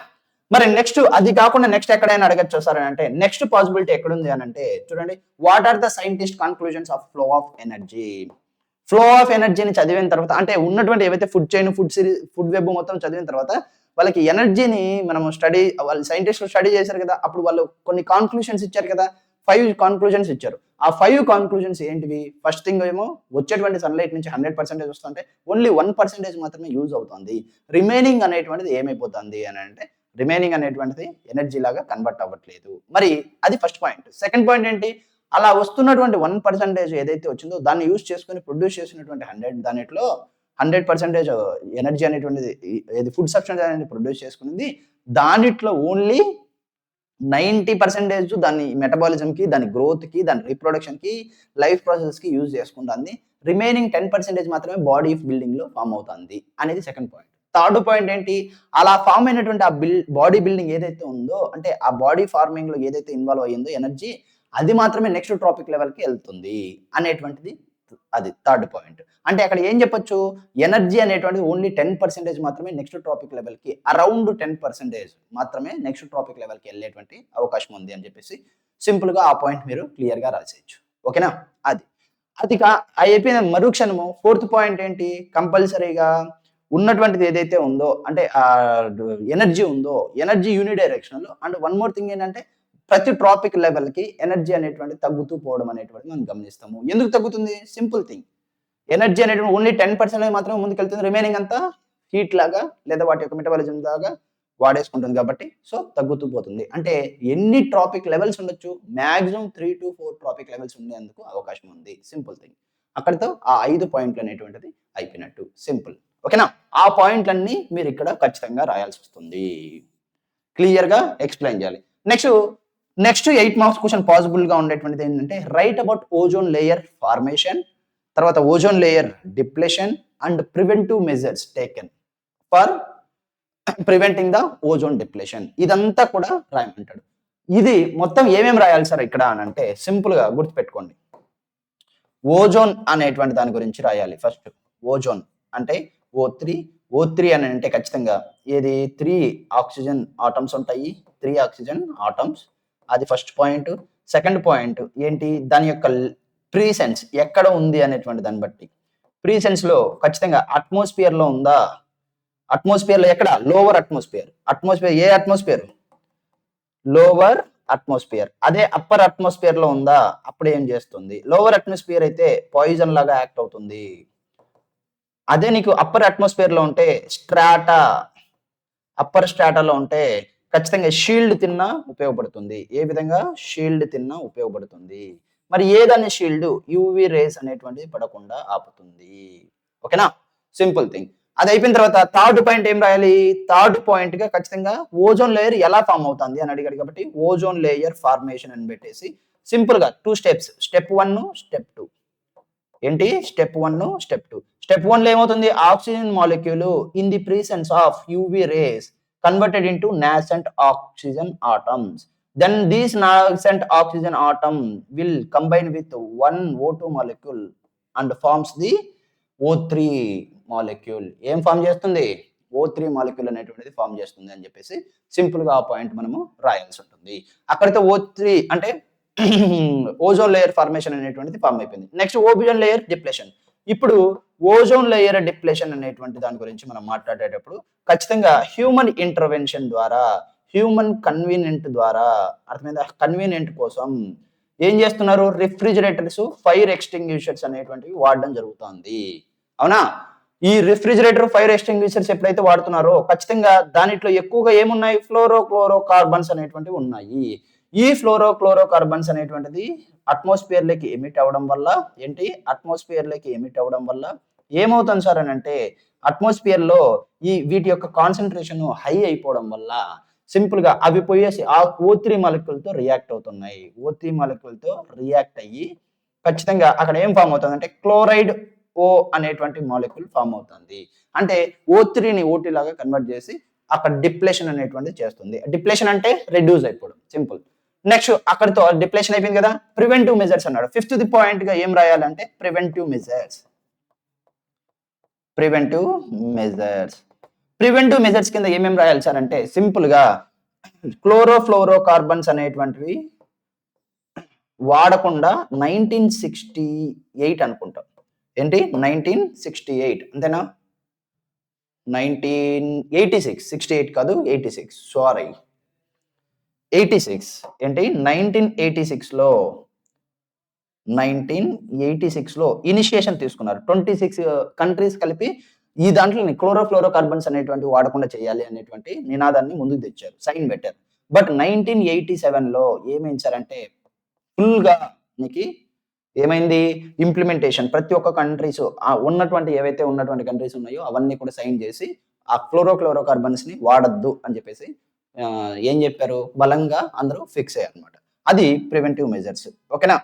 మరి నెక్స్ట్ అది కాకుండా నెక్స్ట్ ఎక్కడైనా అడగచ్చు సార్ అంటే నెక్స్ట్ పాసిబిలిటీ ఎక్కడుంది అని అంటే చూడండి what are the scientist conclusions of flow of energy. Flow of ఎనర్జీని చదివిన తర్వాత అంటే ఉన్నటువంటి ఏవైతే ఫుడ్ చైన్, ఫుడ్ వెబ్ మొత్తం చదివిన తర్వాత వాళ్ళకి ఎనర్జీని మనం స్టడీ వాళ్ళు సైంటిస్టులు స్టడీ చేశారు కదా, అప్పుడు వాళ్ళు కొన్ని కాన్క్లూషన్స్ ఇచ్చారు కదా, 5 కాన్క్లూజన్స్ ఇచ్చారు. ఆ 5 కాన్క్లూజన్స్ ఏంటివి? ఫస్ట్ థింగ్ ఏమో వచ్చేటువంటి సన్లైట్ నుంచి 100% వస్తుంటే ఓన్లీ 1% మాత్రమే యూజ్ అవుతుంది. రిమైనింగ్ అనేటువంటిది ఏమైపోతుంది అని అంటే రిమైనింగ్ అనేటువంటిది ఎనర్జీ లాగా కన్వర్ట్ అవ్వట్లేదు. మరి అది ఫస్ట్ పాయింట్. సెకండ్ పాయింట్ ఏంటి? అలా వస్తున్నటువంటి 1% ఏదైతే వచ్చిందో దాన్ని యూజ్ చేసుకొని ప్రొడ్యూస్ చేసినటువంటి 100 దానిట్లో 100% ఎనర్జీ అనేటువంటిది ఏది ఫుడ్ సబ్స్టెన్స్ అనేది ప్రొడ్యూస్ చేసుకునింది. దానిట్లో ఓన్లీ 90% దాన్ని మెటబాలిజంకి, దాని గ్రోత్‌కి, దాని రీప్రొడక్షన్‌కి, లైఫ్ ప్రాసెస్‌కి యూజ్ చేసుకుంటుంది. రిమైనింగ్ 10% మాత్రమే బాడీ బిల్డింగ్‌లో ఫార్మ్ అవుతుంది అనేది సెకండ్ పాయింట్. థర్డ్ పాయింట్ ఏంటి? అలా ఫార్మ్ అయినటువంటి ఆ బాడీ బిల్డింగ్ ఏదైతే ఉందో అంటే ఆ బాడీ ఫార్మింగ్‌లో ఏదైతే ఇన్వాల్వ్ అయ్యిందో ఎనర్జీ అది మాత్రమే నెక్స్ట్ ట్రాపిక్ లెవెల్‌కి ఎళ్తుంది అనేటువంటిది అది థర్డ్ పాయింట్. అంటే అక్కడ ఏం చెప్పొచ్చు? ఎనర్జీ అనేటువంటిది ఓన్లీ 10% మాత్రమే నెక్స్ట్ ట్రాపిక్ లెవెల్‌కి అరౌండ్ 10% మాత్రమే నెక్స్ట్ ట్రాపిక్ లెవెల్‌కి ఎళ్ళేటువంటి అవకాశం ఉంది అని చెప్పేసి సింపుల్‌గా ఆ పాయింట్ మీరు క్లియర్‌గా రాసేయొచ్చు. ఓకేనా? అది. అయిపోయిన మరుక్షణము ఫోర్త్ పాయింట్ ఏంటి? కంపల్సరీగా ఉన్నటువంటిది ఏదైతే ఉందో అంటే ఎనర్జీ ఉందో energy uni directional and one more thing ఏంటంటే ప్రతి ట్రాపిక్ లెవెల్‌కి ఎనర్జీ అనేటువంటిది తగ్గుతూ పోవడం అనేటువంటిది మనం గమనిస్తాము. ఎందుకు తగ్గుతుంది? Simple thing. ఎనర్జీ అనేటువంటి ఓన్లీ 10% మాత్రమే ముందుకెళ్తుంది. రిమైనింగ్ అంతా హీట్ లాగా లేదా వాటి యొక్క మెటబాలిజం లాగా వాడేసుకుంటుంది కాబట్టి సో తగ్గుతూ పోతుంది. అంటే ఎన్ని ట్రాపిక్ లెవెల్స్ ఉండొచ్చు? మాక్సిమం 3-4 ట్రాపిక్ లెవెల్స్ ఉండేందుకు అవకాశం ఉంది. Simple thing. అక్కడితో ఆ 5 పాయింట్లు అనేటువంటిది అయిపోయినట్టు. సింపుల్. ఓకేనా? ఆ పాయింట్లన్నీ మీరు ఇక్కడ ఖచ్చితంగా రాయాల్సి వస్తుంది. క్లియర్‌గా ఎక్స్‌ప్లెయిన్ చేయాలి. నెక్స్ట్ 8 మార్క్స్ క్వెషన్ పాసిబుల్‌గా ఉండేటువంటిది ఏంటంటే write about ozone layer formation, తర్వాత ozone layer depletion and preventive measures taken for preventing the ozone depletion. ఇదంతా కూడా రాయమంటాడు. ఇది మొత్తం ఏమేమి రాయాలి సార్ ఇక్కడ అని అంటే సింపుల్‌గా గుర్తుపెట్టుకోండి. ఓజోన్ అనేటువంటి దాని గురించి రాయాలి ఫస్ట్. ఓజోన్ అంటే O3 అని అంటే ఖచ్చితంగా ఏది 3 ఆక్సిజన్ ఆటమ్స్ ఉంటాయి. 3 ఆక్సిజన్ ఆటమ్స్. అది ఫస్ట్ పాయింట్. సెకండ్ పాయింట్ ఏంటి? దాని యొక్క ప్రీసెన్స్ ఎక్కడ ఉంది అనేటువంటి దాన్ని బట్టి. ప్రీసెన్స్‌లో ఖచ్చితంగా అట్మాస్ఫియర్‌లో ఉందా? అట్మాస్ఫియర్‌లో ఎక్కడ? Lower atmosphere. ఏ అట్మాస్ఫియర్? Lower atmosphere. అదే అప్పర్ అట్మాస్ఫియర్ లో ఉందా? అప్పుడు ఏం చేస్తుంది? లోవర్ అట్మాస్ఫియర్ అయితే పాయిజన్ లాగా యాక్ట్ అవుతుంది. అదే నీకు అప్పర్ అట్మాస్ఫియర్ లో ఉంటే అప్పర్ స్ట్రాటాలో ఉంటే ఖచ్చితంగా షీల్డ్ తిన్నా ఉపయోగపడుతుంది. ఏ విధంగా? షీల్డ్ తిన్నా ఉపయోగపడుతుంది. మరి ఏదాన్ని షీల్డ్? యూవీ రేస్ అనేటువంటిది పడకుండా ఆపుతుంది. ఓకేనా? Simple thing. అది అయిపోయిన తర్వాత థర్డ్ పాయింట్ ఏం రాయాలి? థర్డ్ పాయింట్ గా ఖచ్చితంగా ఓజోన్ లేయర్ ఎలా ఫామ్ అవుతుంది అని అడిగాడు కాబట్టి ఓజోన్ లేయర్ ఫార్మేషన్ అని పెట్టేసి సింపుల్ గా 2 స్టెప్స్. Step 1, step 2. ఏంటి? Step 1, step 2. స్టెప్ 1 లో ఏమవుతుంది? Oxygen molecule in the presence of UV rays converted into nascent oxygen atoms. Then these nascent oxygen atom will combine with one O2 molecule and forms the O3 molecule. ఏం ఫామ్ చేస్తుంది? O3 మాలిక్యూల్ అనేటువంటిది ఫామ్ చేస్తుంది అని చెప్పేసి సింపుల్ గా ఆ పాయింట్ మనము రాయాల్సి ఉంటుంది. అక్కడితో O3 అంటే ఓజోన్ లేయర్ ఫార్మేషన్ అనేటువంటిది ఫామ్ అయిపోయింది. Next ozone layer depletion. ఇప్పుడు ఓజోన్ లేయర్ డిప్లేషన్ అనేటువంటి దాని గురించి మనం మాట్లాడేటప్పుడు ఖచ్చితంగా హ్యూమన్ ఇంటర్వెన్షన్ ద్వారా, హ్యూమన్ కన్వీనియంట్ ద్వారా, అర్థమైందా? కన్వీనియంట్ కోసం ఏం చేస్తున్నారు? రిఫ్రిజిరేటర్స్, ఫైర్ ఎక్స్టింగ్విషర్స్ అనేటువంటివి వాడడం జరుగుతుంది. అవునా? ఈ రిఫ్రిజిరేటర్, ఫైర్ ఎక్స్టింగ్విషర్స్ ఎప్పుడైతే వాడుతున్నారో ఖచ్చితంగా దానిట్లో ఎక్కువగా ఏమున్నాయి? ఫ్లోరో కార్బన్స్ అనేటువంటివి ఉన్నాయి. ఈ ఫ్లోరో కార్బన్స్ అనేటువంటిది అట్మాస్ఫియర్ లోకి ఎమిట్ అవ్వడం వల్ల ఏంటి? అట్మాస్ఫియర్ లోకి ఎమిట్ అవ్వడం వల్ల ఏమవుతుంది సార్ అని అంటే అట్మాస్ఫియర్ లో వీటి యొక్క కాన్సన్ట్రేషన్ హై అయిపోవడం వల్ల సింపుల్ గా అవి పోయేసి ఆ O3 మాలిక్యూల్తో రియాక్ట్ అవుతున్నాయి. O3 మాలిక్యూల్తో రియాక్ట్ అయ్యి ఖచ్చితంగా అక్కడ ఏం ఫామ్ అవుతుంది అంటే క్లోరైడ్ O అనేటువంటి మాలిక్యూల్ ఫామ్ అవుతుంది. అంటే O3ని O2 లాగా కన్వర్ట్ చేసి అక్కడ డిప్లేషన్ అనేటువంటిది చేస్తుంది. డిప్లేషన్ అంటే రెడ్యూస్ అయిపోవడం. సింపుల్. నెక్స్ట్ అక్కడితో డిప్లేషన్ అయిపోయింది కదా. ప్రివెంటివ్ మెజర్స్ అన్నాడు. ఫిఫ్త్ పాయింట్ గా ఏం రాయాలంటే ప్రివెంటివ్ మెజర్స్. ప్రివెంటివ్ మెజర్స్ కింద ఏమేం రాయాలి సార్ అంటే సింపుల్ గా ఫ్లోరో కార్బన్స్ అనేటువంటివి వాడకుండా 1968 అనుకుంటాం. ఏంటి? 1968 అంతేనా? 1986, 68 కాదు 86, సారీ 86. ఏంటి? 1986 లో ఇనిషియేషన్ తీసుకున్నారు. 26 కంట్రీస్ కలిపి ఈ దాంట్లో ఫ్లోరో కార్బన్స్ అనేటువంటి వాడకుండా చేయాలి అనేటువంటి నినాదాన్ని ముందుకు తెచ్చారు, సైన్ పెట్టారు. బట్ 1987 లో ఏమైంచారంటే ఫుల్ గా నీకు ఏమైంది? ఇంప్లిమెంటేషన్ ప్రతి ఒక్క కంట్రీస్ ఏవైతే ఉన్నటువంటి కంట్రీస్ ఉన్నాయో అవన్నీ కూడా సైన్ చేసి ఆ ఫ్లోరో కార్బన్స్ ని వాడద్దు అని చెప్పేసి ఏం చెప్పారు? బలంగా అందరూ ఫిక్స్ అయ్యారు అనమాట. అది ప్రివెంటివ్ మెజర్స్. ఓకేనా?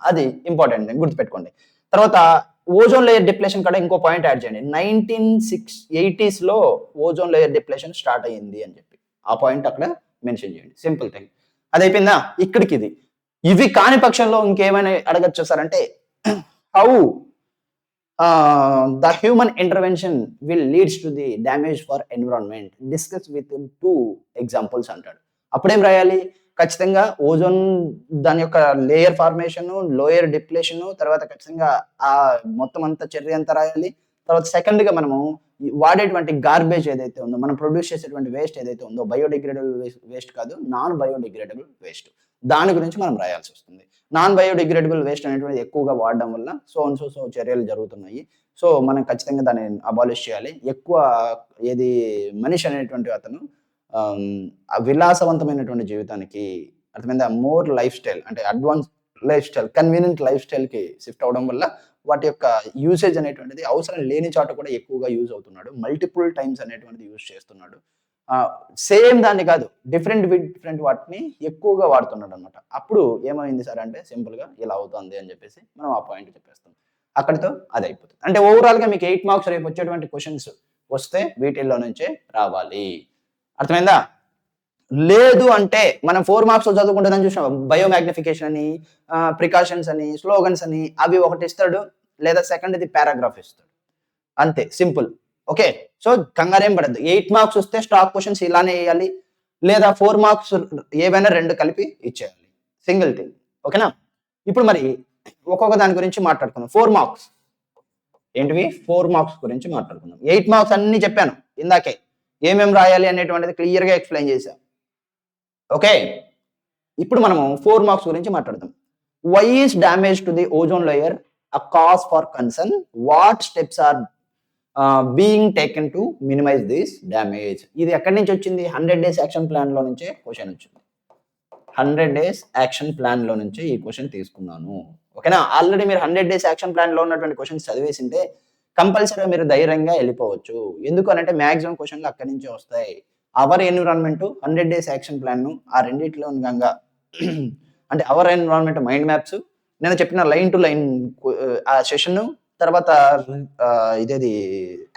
అది ఇంపార్టెంట్ గుర్తుపెట్టుకోండి. తర్వాత ఓజోన్ లేయర్ డిప్లేషన్ కూడా ఇంకో పాయింట్ యాడ్ చేయండి. 1980s లో ఓజోన్ లేయర్ డిప్లేషన్ స్టార్ట్ అయ్యింది అని చెప్పి ఆ పాయింట్ అక్కడ మెన్షన్ చేయండి. Simple thing. అది అయిపోయిందా? ఇక్కడికి ఇవి కాని పక్షంలో ఇంకేమైనా అడగచ్చు సార్ అంటే how the human intervention will leads to the damage for environment. Discuss with 2 examples అంటాడు. అప్పుడేం రాయాలి? ఖచ్చితంగా ఓజోన్ దాని యొక్క లేయర్ ఫార్మేషన్, లోయర్ డిప్లేషన్, తర్వాత ఖచ్చితంగా ఆ మొత్తం అంతా చర్య అంతా రాయాలి. తర్వాత సెకండ్ గా మనము వాడేటువంటి గార్బేజ్ ఏదైతే ఉందో, మనం ప్రొడ్యూస్ చేసేటువంటి వేస్ట్ ఏదైతే ఉందో, బయోడిగ్రేడబుల్ వేస్ట్ కాదు, నాన్ బయోడిగ్రేడబుల్ వేస్ట్. దాని గురించి మనం రాయాల్సి వస్తుంది. నాన్ బయోడిగ్రేడబుల్ వేస్ట్ అనేటువంటిది ఎక్కువగా వాడడం వల్ల సో చర్యలు జరుగుతున్నాయి. సో మనం ఖచ్చితంగా దాన్ని అబాలిష్ చేయాలి. ఎక్కువ ఏది మనిషి అనేటువంటి అతను విలాసవంతమైనటువంటి జీవితానికి అర్థమైందా? మోర్ లైఫ్ స్టైల్ అంటే advance life style, convenient life స్టైల్‌కి షిఫ్ట్ అవ్వడం వల్ల వాటి యొక్క యూసేజ్ అనేటువంటిది అవసరం లేని చోట కూడా ఎక్కువగా యూజ్ అవుతున్నాడు. మల్టిపుల్ టైమ్స్ అనేటువంటిది యూజ్ చేస్తున్నాడు. సేమ్ దాన్ని కాదు, డిఫరెంట్ వాటిని ఎక్కువగా వాడుతున్నాడనమాట. అప్పుడు ఏమైంది సార్ అంటే సింపుల్‌గా ఇలా అవుతుంది అని చెప్పేసి మనం ఆ పాయింట్ చెప్పేస్తాం. అక్కడితో అది అయిపోతుంది. అంటే ఓవరాల్‌గా మీకు 8 మార్క్స్ రేపు వచ్చేటువంటి క్వెషన్స్ వస్తే వీటిల్లో నుంచే రావాలి. అర్థమైందా? లేదు అంటే మనం 4 మార్క్స్‌లో చదువుకుంటానని చూసాం. బయో మాగ్నిఫికేషన్ అని, ప్రికాషన్స్ అని, స్లోగన్స్ అని అవి ఒకటి ఇస్తాడు. లేదా సెకండ్‌ది పారాగ్రాఫ్ ఇస్తాడు. అంతే సింపుల్. ఓకే. సో కంగారేం పడొద్దు. 8 మార్క్స్ వస్తే స్టాక్ క్వెషన్స్ ఇలానే ఎయ్యాలి. లేదా 4 మార్క్స్ ఏవైనా 2 కలిపి ఇచ్చేయాలి. Single thing. ఓకేనా? ఇప్పుడు మరి ఒక్కొక్క దాని గురించి మాట్లాడుకుందాం. 4 మార్క్స్. ఏంటివి? 4 మార్క్స్ గురించి మాట్లాడుకుందాం. 8 మార్క్స్ అన్నీ చెప్పాను ఇందాకే. ఏమేం రాయాలి అనేటువంటిది క్లియర్‌గా ఎక్స్‌ప్లెయిన్ చేశా. ఓకే. ఇప్పుడు మనము 4 మార్క్స్ గురించి మాట్లాడదాం. Why is damage to the ozone layer a cause for concern? What steps are being taken to minimize this damage? ఇది ఎక్కడి నుంచి వచ్చింది? 100 డేస్ యాక్షన్ ప్లాన్‌లో నుంచే క్వెషన్ వచ్చింది. 100 డేస్ యాక్షన్ ప్లాన్‌లో నుంచి ఈ క్వెషన్ తీసుకున్నాను. ఓకేనా? ఆల్రెడీ మీరు 100 డేస్ యాక్షన్ ప్లాన్‌లో ఉన్నటువంటి క్వెషన్స్ చదివేసింటే కంపల్సరీగా మీరు ధైర్యంగా ఎళ్ళిపోవచ్చు. ఎందుకు అనంటే మాక్సిమం క్వెషన్‌లు అక్కడి నుంచే వస్తాయి. Hour environment, 100 days action plan ఆ రెండిట్లో గంగా అంటే అవర్ ఎన్విరాన్మెంట్ మైండ్ మ్యాప్స్, నేను చెప్పిన లైన్ టు లైన్ ఆ సెషన్, తర్వాత ఇదేది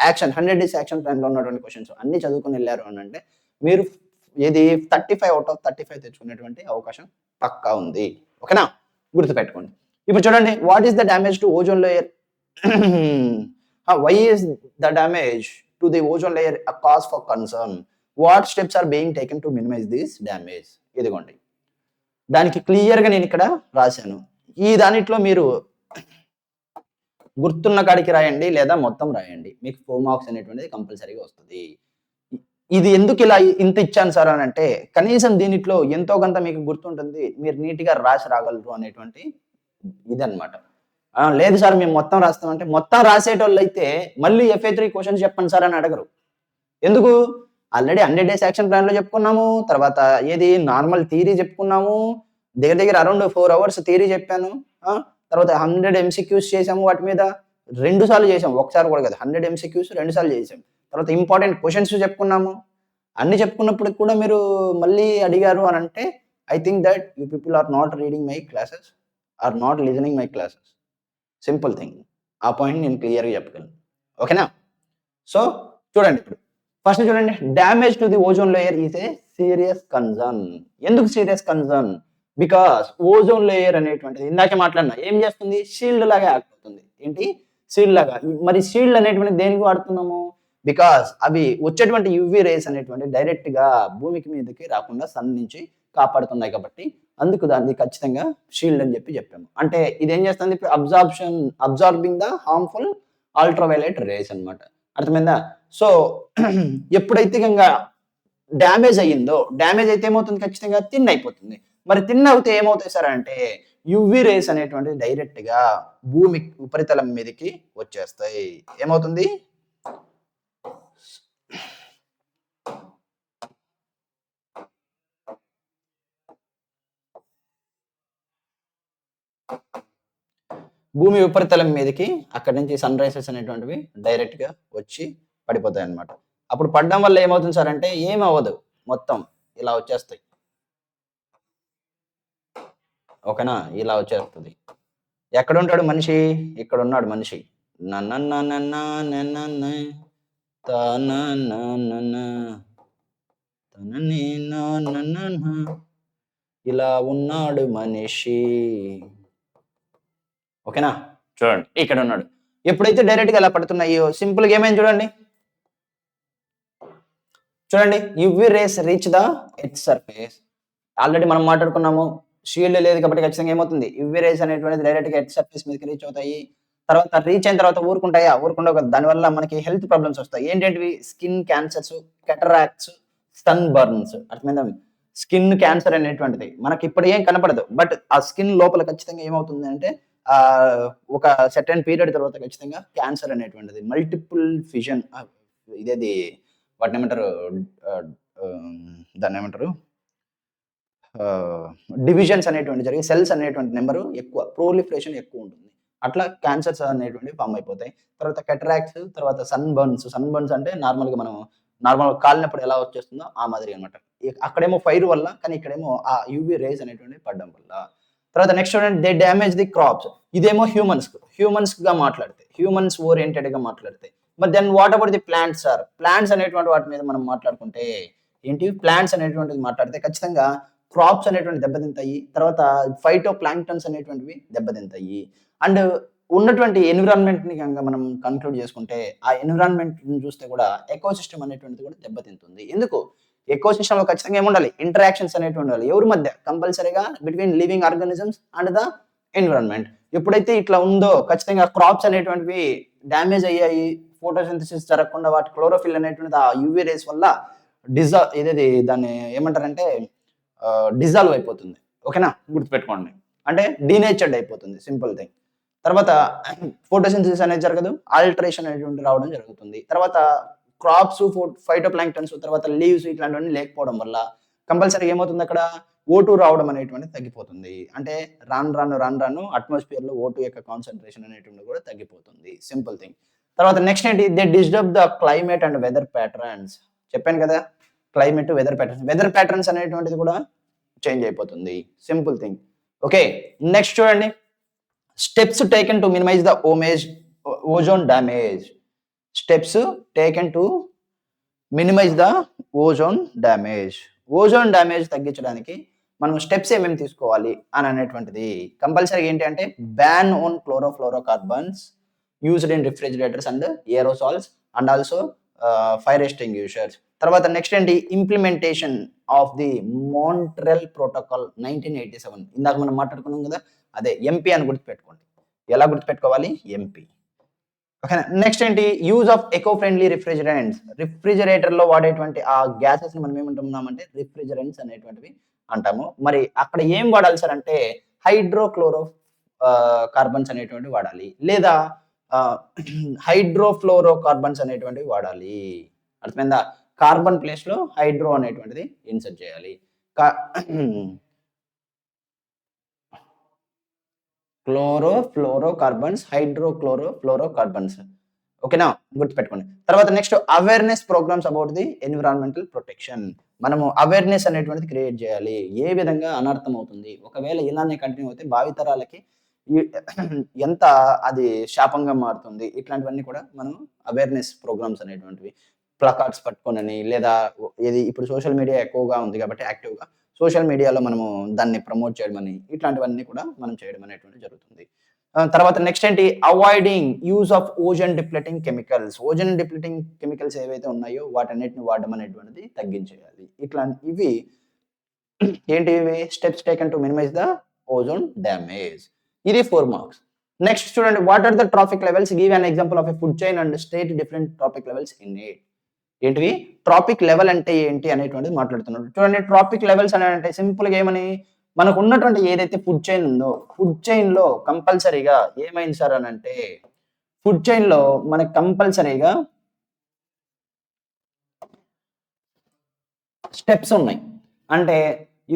యాక్షన్ 100 డేస్ యాక్షన్ ప్లాన్‌లో ఉన్నటువంటి క్వెషన్స్ అన్నీ చదువుకొని ఎళ్లారు అనంటే మీరు ఏది 35 ఔట్ ఆఫ్ 35 తెచ్చుకునేటువంటి అవకాశం పక్కా ఉంది. ఓకేనా? గుర్తుపెట్టుకోండి. ఇప్పుడు చూడండి, what is the damage to ozone layer? Why is the damage to the ozone layer a cause for concern? What steps are being taken to minimize this damage? ఇదిగోండి. దానికి క్లియర్‌గా నేను ఇక్కడ రాశాను. ఈ దానిట్లో మీరు గుర్తున్న కాడికి రాయండి లేదా మొత్తం రాయండి. మీకు 4 మార్క్స్ అనేటువంటిది కంపల్సరీగా వస్తది. ఇది ఎందుకు ఇలా ఇంత ఇచ్చాను సార్ అనంటే, కనీసం దీనిట్లో ఎంతో కొంత మీకు గుర్తుంటుంది. మీరు నీట్‌గా రాసి రాగలరు అనేటువంటి ఇదన్నమాట. లేదు సార్ మేము మొత్తం రాస్తామంటే, మొత్తం రాసేటోళ్ళైతే మళ్ళీ FA3 క్వెషన్స్ చెప్పండి సార్ అని అడగరు. ఎందుకు? ఆల్రెడీ 100 డేస్ యాక్షన్ ప్లాన్‌లో చెప్పుకున్నాము. తర్వాత ఏది నార్మల్ థియరీ చెప్పుకున్నాము. దగ్గర దగ్గర అరౌండ్ 4 అవర్స్ థియరీ చెప్పాను. తర్వాత 100 ఎంసీక్యూస్ చేసాము వాటి మీద. 2 సార్లు చేసాం. ఒకసారి కూడా కాదు. 100 ఎంసీక్యూస్ 2 సార్లు చేసాం. తర్వాత ఇంపార్టెంట్ క్వెషన్స్ చెప్పుకున్నాము. అన్ని చెప్పుకున్నప్పటికి కూడా మీరు మళ్ళీ అడిగారు అనంటే, I think that you people are not reading my classes, are not listening my classes. Simple thing. ఆ పాయింట్ నేను క్లియర్‌గా చెప్పగలను. ఓకేనా? సో చూడండి ఇప్పుడు. ఫస్ట్ చూడండి, damage to the ozone layer is a serious concern. ఎందుకు serious concern? Because ozone layer అనేటువంటిది ఇందాకే మాట్లాడినా ఏం చేస్తుంది? షీల్డ్ లాగా యాక్ట్ అవుతుంది. ఏంటి? షీల్డ్ లాగా. మరి షీల్డ్ అనేటువంటిది దేనికి వాడుతున్నాము? బికాస్ అవి వచ్చేటువంటి యూవీ రేస్ అనేటువంటివి డైరెక్ట్‌గా భూమికి మీదకి రాకుండా సన్ నుంచి కాపాడుతున్నాయి కాబట్టి అందుకు దాన్ని ఖచ్చితంగా షీల్డ్ అని చెప్పాము. అంటే ఇదేం చేస్తుంది? Absorbing the harmful ultraviolet race అన్నమాట. అర్థమైందా? సో ఎప్పుడైతే డ్యామేజ్ అయ్యిందో, డ్యామేజ్ అయితే ఏమవుతుంది? ఖచ్చితంగా థిన్ అయిపోతుంది. మరి థిన్ అవుతే ఏమవుతాయి సార్ అంటే, యూవీ రేస్ అనేటువంటివి డైరెక్ట్‌గా భూమి ఉపరితలం మీదకి వచ్చేస్తాయి. ఏమవుతుంది? భూమి ఉపరితలం మీదకి అక్కడి నుంచి సన్ రైజెస్ అనేటువంటివి డైరెక్ట్‌గా వచ్చి పడిపోతాయన్నమాట. అప్పుడు పడడం వల్ల ఏమవుతుంది సార్ అంటే, ఏమవ్వదు. మొత్తం ఇలా వచ్చేస్తాయి. ఓకేనా? ఇలా వచ్చేస్తది. ఎక్కడుంటాడు మనిషి? ఇక్కడున్నాడు మనిషి. ననననన ననన తనననన తననీనననన ఇలా ఉన్నాడు మనిషి. ఓకేనా? చూడండి ఇక్కడున్నాడు. ఎప్పుడైతే డైరెక్ట్‌గా ఇలా పడుతున్నాయో సింపుల్‌గా ఏమైంది చూడండి. చూడండి, UV rays reach the earth surface. Already మనం మాట్లాడుకున్నాము. షీల్డ్ లేదు కాబట్టి ఖచ్చితంగా ఏమవుతుంది? యూవీ రేస్ అనేటువంటిది డైరెక్ట్‌గా ఎర్త్ సర్ఫేస్ మీదకి రీచ్ అవుతాయి. తర్వాత రీచ్ అయిన తర్వాత ఊరుకుంటాయా? ఊరుకుండవు కదా! దానివల్ల మనకి హెల్త్ ప్రాబ్లమ్స్ వస్తాయి. ఏంటేంటివి? Skin cancers, cataracts, sun burns. అర్థమైందా? స్కిన్ క్యాన్సర్ అనేటువంటిది మనకి ఇప్పుడు ఏం కనపడదు. బట్ ఆ స్కిన్ లోపల ఖచ్చితంగా ఏమవుతుంది అంటే ఒక సర్టెన్ పీరియడ్ తర్వాత ఖచ్చితంగా క్యాన్సర్ అనేటువంటిది మల్టిపుల్ ఫిజన్ ఇదేది వాటినేమంటారు ఆహ్, దాన్నేమంటారు? ఆహ్, డివిజన్స్ అనేటువంటివి జరిగి సెల్స్ అనేటువంటి నంబరు ఎక్కువ. ప్రొలిఫరేషన్ ఎక్కువుంటుంది. అట్లా క్యాన్సర్స్ అనేటువంటివి ఫార్మ్ అయిపోతాయి. తర్వాత కేటరాక్ట్స్, తర్వాత సన్ బర్న్స్. సన్ బర్న్స్ అంటే నార్మల్‌గా మనం కాలినప్పుడు ఎలా వచ్చేస్తుందో ఆ మాదిరిగా అన్నమాట. అక్కడేమో ఫైర్ వల్ల, కానీ ఇక్కడేమో ఆ యూవీ రేస్ అనేటువంటివి పడడం వల్ల. తర్వాత నెక్స్ట్ చూడండి దే డామేజ్ ది క్రాప్స్. ఇదేమో హ్యూమన్స్‌గా మాట్లాడితే, హ్యూమన్స్ ఓరియెంటెడ్‌గా మాట్లాడితే. But then what about the plants sir? Plants అనేటువంటి వాటి మీద మనం మాట్లాడుకుంటే ఏంటి ప్లాంట్స్ అనేటువంటిది మాట్లాడితే ఖచ్చితంగా క్రాప్స్ అనేటువంటివి దెబ్బతింటాయి. తర్వాత ఫైటో ప్లాంక్టన్స్ అనేటువంటివి దెబ్బతింటాయి. అండ్ ఉన్నటువంటి ఎన్విరాన్మెంట్‌ని గనక మనం కన్క్లూడ్ చేసుకుంటే, ఆ ఎన్విరాన్మెంట్‌ని చూస్తే కూడా ఎకోసిస్టమ్ అనేటువంటిది కూడా దెబ్బతింటుంది. ఎందుకు? ఎకోసిస్టమ్‌లో ఖచ్చితంగా ఏముండాలి? ఇంటరాక్షన్స్ అనేటివి ఉండాలి. ఎవరి మధ్య? కంపల్సరీగా between living organisms and the environment. ఎప్పుడైతే ఇట్లా ఉందో ఖచ్చితంగా క్రాప్స్ అనేటువంటివి డ్యామేజ్ అయ్యాయి. ఫోటోసింథసిస్ జరగకుండా వాటి క్లోరోఫిల్ అనేటువంటిది ఆ యూవీ రేస్ వల్ల ఇదేది దాన్ని ఏమంటారంటే డిజాల్వ్ అయిపోతుంది. ఓకేనా? గుర్తుపెట్టుకోండి. అంటే డీనేచర్డ్ అయిపోతుంది. Simple thing. తర్వాత ఫోటోసింథసిస్ అనేది జరగదు. ఆల్టరేషన్ అనేటువంటిది రావడం జరుగుతుంది. తర్వాత క్రాప్స్, ఫైటోప్లాంక్టన్స్ తర్వాత లీవ్స్ ఇట్లాంటివన్నీ లేకపోవడం వల్ల కంపల్సరీగా ఏమవుతుందక్కడ ఓ2 రావడం అనేటువంటిది తగ్గిపోతుంది. అంటే రాను అట్మాస్ఫియర్‌లో ఓ2 యొక్క కాన్సంట్రేషన్ అనేటువంటిది కూడా తగ్గిపోతుంది. Simple thing. తర్వాత నెక్స్ట్ ఏంటి? They disturb the climate and weather patterns. చెప్పాను కదా! Climate, weather patterns. Weather patterns అనేటువంటిది కూడా చేంజ్ అయిపోతుంది. Simple thing. ఓకే. నెక్స్ట్ చూడండి. Steps taken to minimize the ozone damage. Steps taken to minimize the ozone damage. Ozone damage తగ్గించడానికి మనం స్టెప్స్ ఏమేమి తీసుకోవాలి అని అనేటువంటిది కంపల్సరీగా ఏంటి అంటే ban on chlorofluorocarbons used in refrigerators and aerosols and also fire extinguishers. తర్వాత నెక్స్ట్ ఏంటి? Implementation of the Montreal protocol 1987. ఇందాక మనం మాట్లాడుకున్నాం కదా! అదే ఎంపీ అని గుర్తుపెట్టుకోండి. ఎలా గుర్తుపెట్టుకోవాలి? ఎంపీ. ఓకేనా? నెక్స్ట్ ఏంటి? Use of eco friendly refrigerants. రిఫ్రిజిరేటర్‌లో వాడేటువంటి ఆ గ్యాసెస్‌ని మనం ఏమంటున్నామంటే రిఫ్రిజిరెంట్స్ అనేటువంటివి అంటాము. మరి అక్కడ ఏం వాడాలి సార్ అంటే హైడ్రోక్లోరో కార్బన్స్ అనేటువంటివి వాడాలి. లేదా ఆహ్, హైడ్రోఫ్లోరో కార్బన్స్ అనేటువంటివి వాడాలి. అర్థమైందా? కార్బన్ ప్లేస్‌లో హైడ్రో అనేటువంటిది ఇన్సర్ట్ చేయాలి. క హైడ్రోక్లోరోఫ్లోరోకార్బన్స్. ఓకేనా? గుర్తుపెట్టుకోండి. తర్వాత next awareness programs about the environmental protection. మనము అవేర్‌నెస్ అనేటువంటిది క్రియేట్ చేయాలి. ఏ విధంగా అనర్థం అవుతుంది. ఒకవేళ ఇలానే కంటిన్యూ అవుతే భావితరాలకి ఈ ఎంత అది శాపంగా మారుతుంది. ఇట్లాంటివన్నీ కూడా మనం అవేర్‌నెస్ ప్రోగ్రామ్స్ అనేటువంటివి ప్లకార్డ్స్ పట్టుకొనని లేదా ఇది ఇప్పుడు సోషల్ మీడియా ఎక్కువగా ఉంది కాబట్టి యాక్టివ్‌గా సోషల్ మీడియాలో మనము దాన్ని ప్రమోట్ చేయడమని, ఇట్లాంటివన్నీ కూడా మనం చేయడం అనేటువంటిది జరుగుతుంది. తర్వాత నెక్స్ట్ ఏంటి? Avoiding use of ozone depleting chemicals. Ozone depleting chemicals ఏవైతే ఉన్నాయో వాటన్నిటిని వాడడం అనేటువంటిది తగ్గించేయాలి. ఇవి ఏంటి ఇవి? Steps taken to minimize the ozone damage. ఇది 4 మార్క్స్. నెక్స్ట్ చూడండి. What are the trophic levels? Give an example of a food chain and state different trophic levels in it. ఏంటివి? ట్రాఫిక్ లెవెల్ అంటే ఏంటి అనేటువంటిది మాట్లాడుతున్నాడు. చూడండి ట్రాఫిక్ లెవెల్స్ అని అంటే సింపుల్‌గా ఏమని మనకున్నటువంటి ఏదైతే ఫుడ్ చైన్ ఉందో, ఫుడ్ చైన్‌లో కంపల్సరీగా ఏమైంది సార్ అనంటే, ఫుడ్ చైన్‌లో మనకు కంపల్సరీగా స్టెప్స్ ఉన్నాయి. అంటే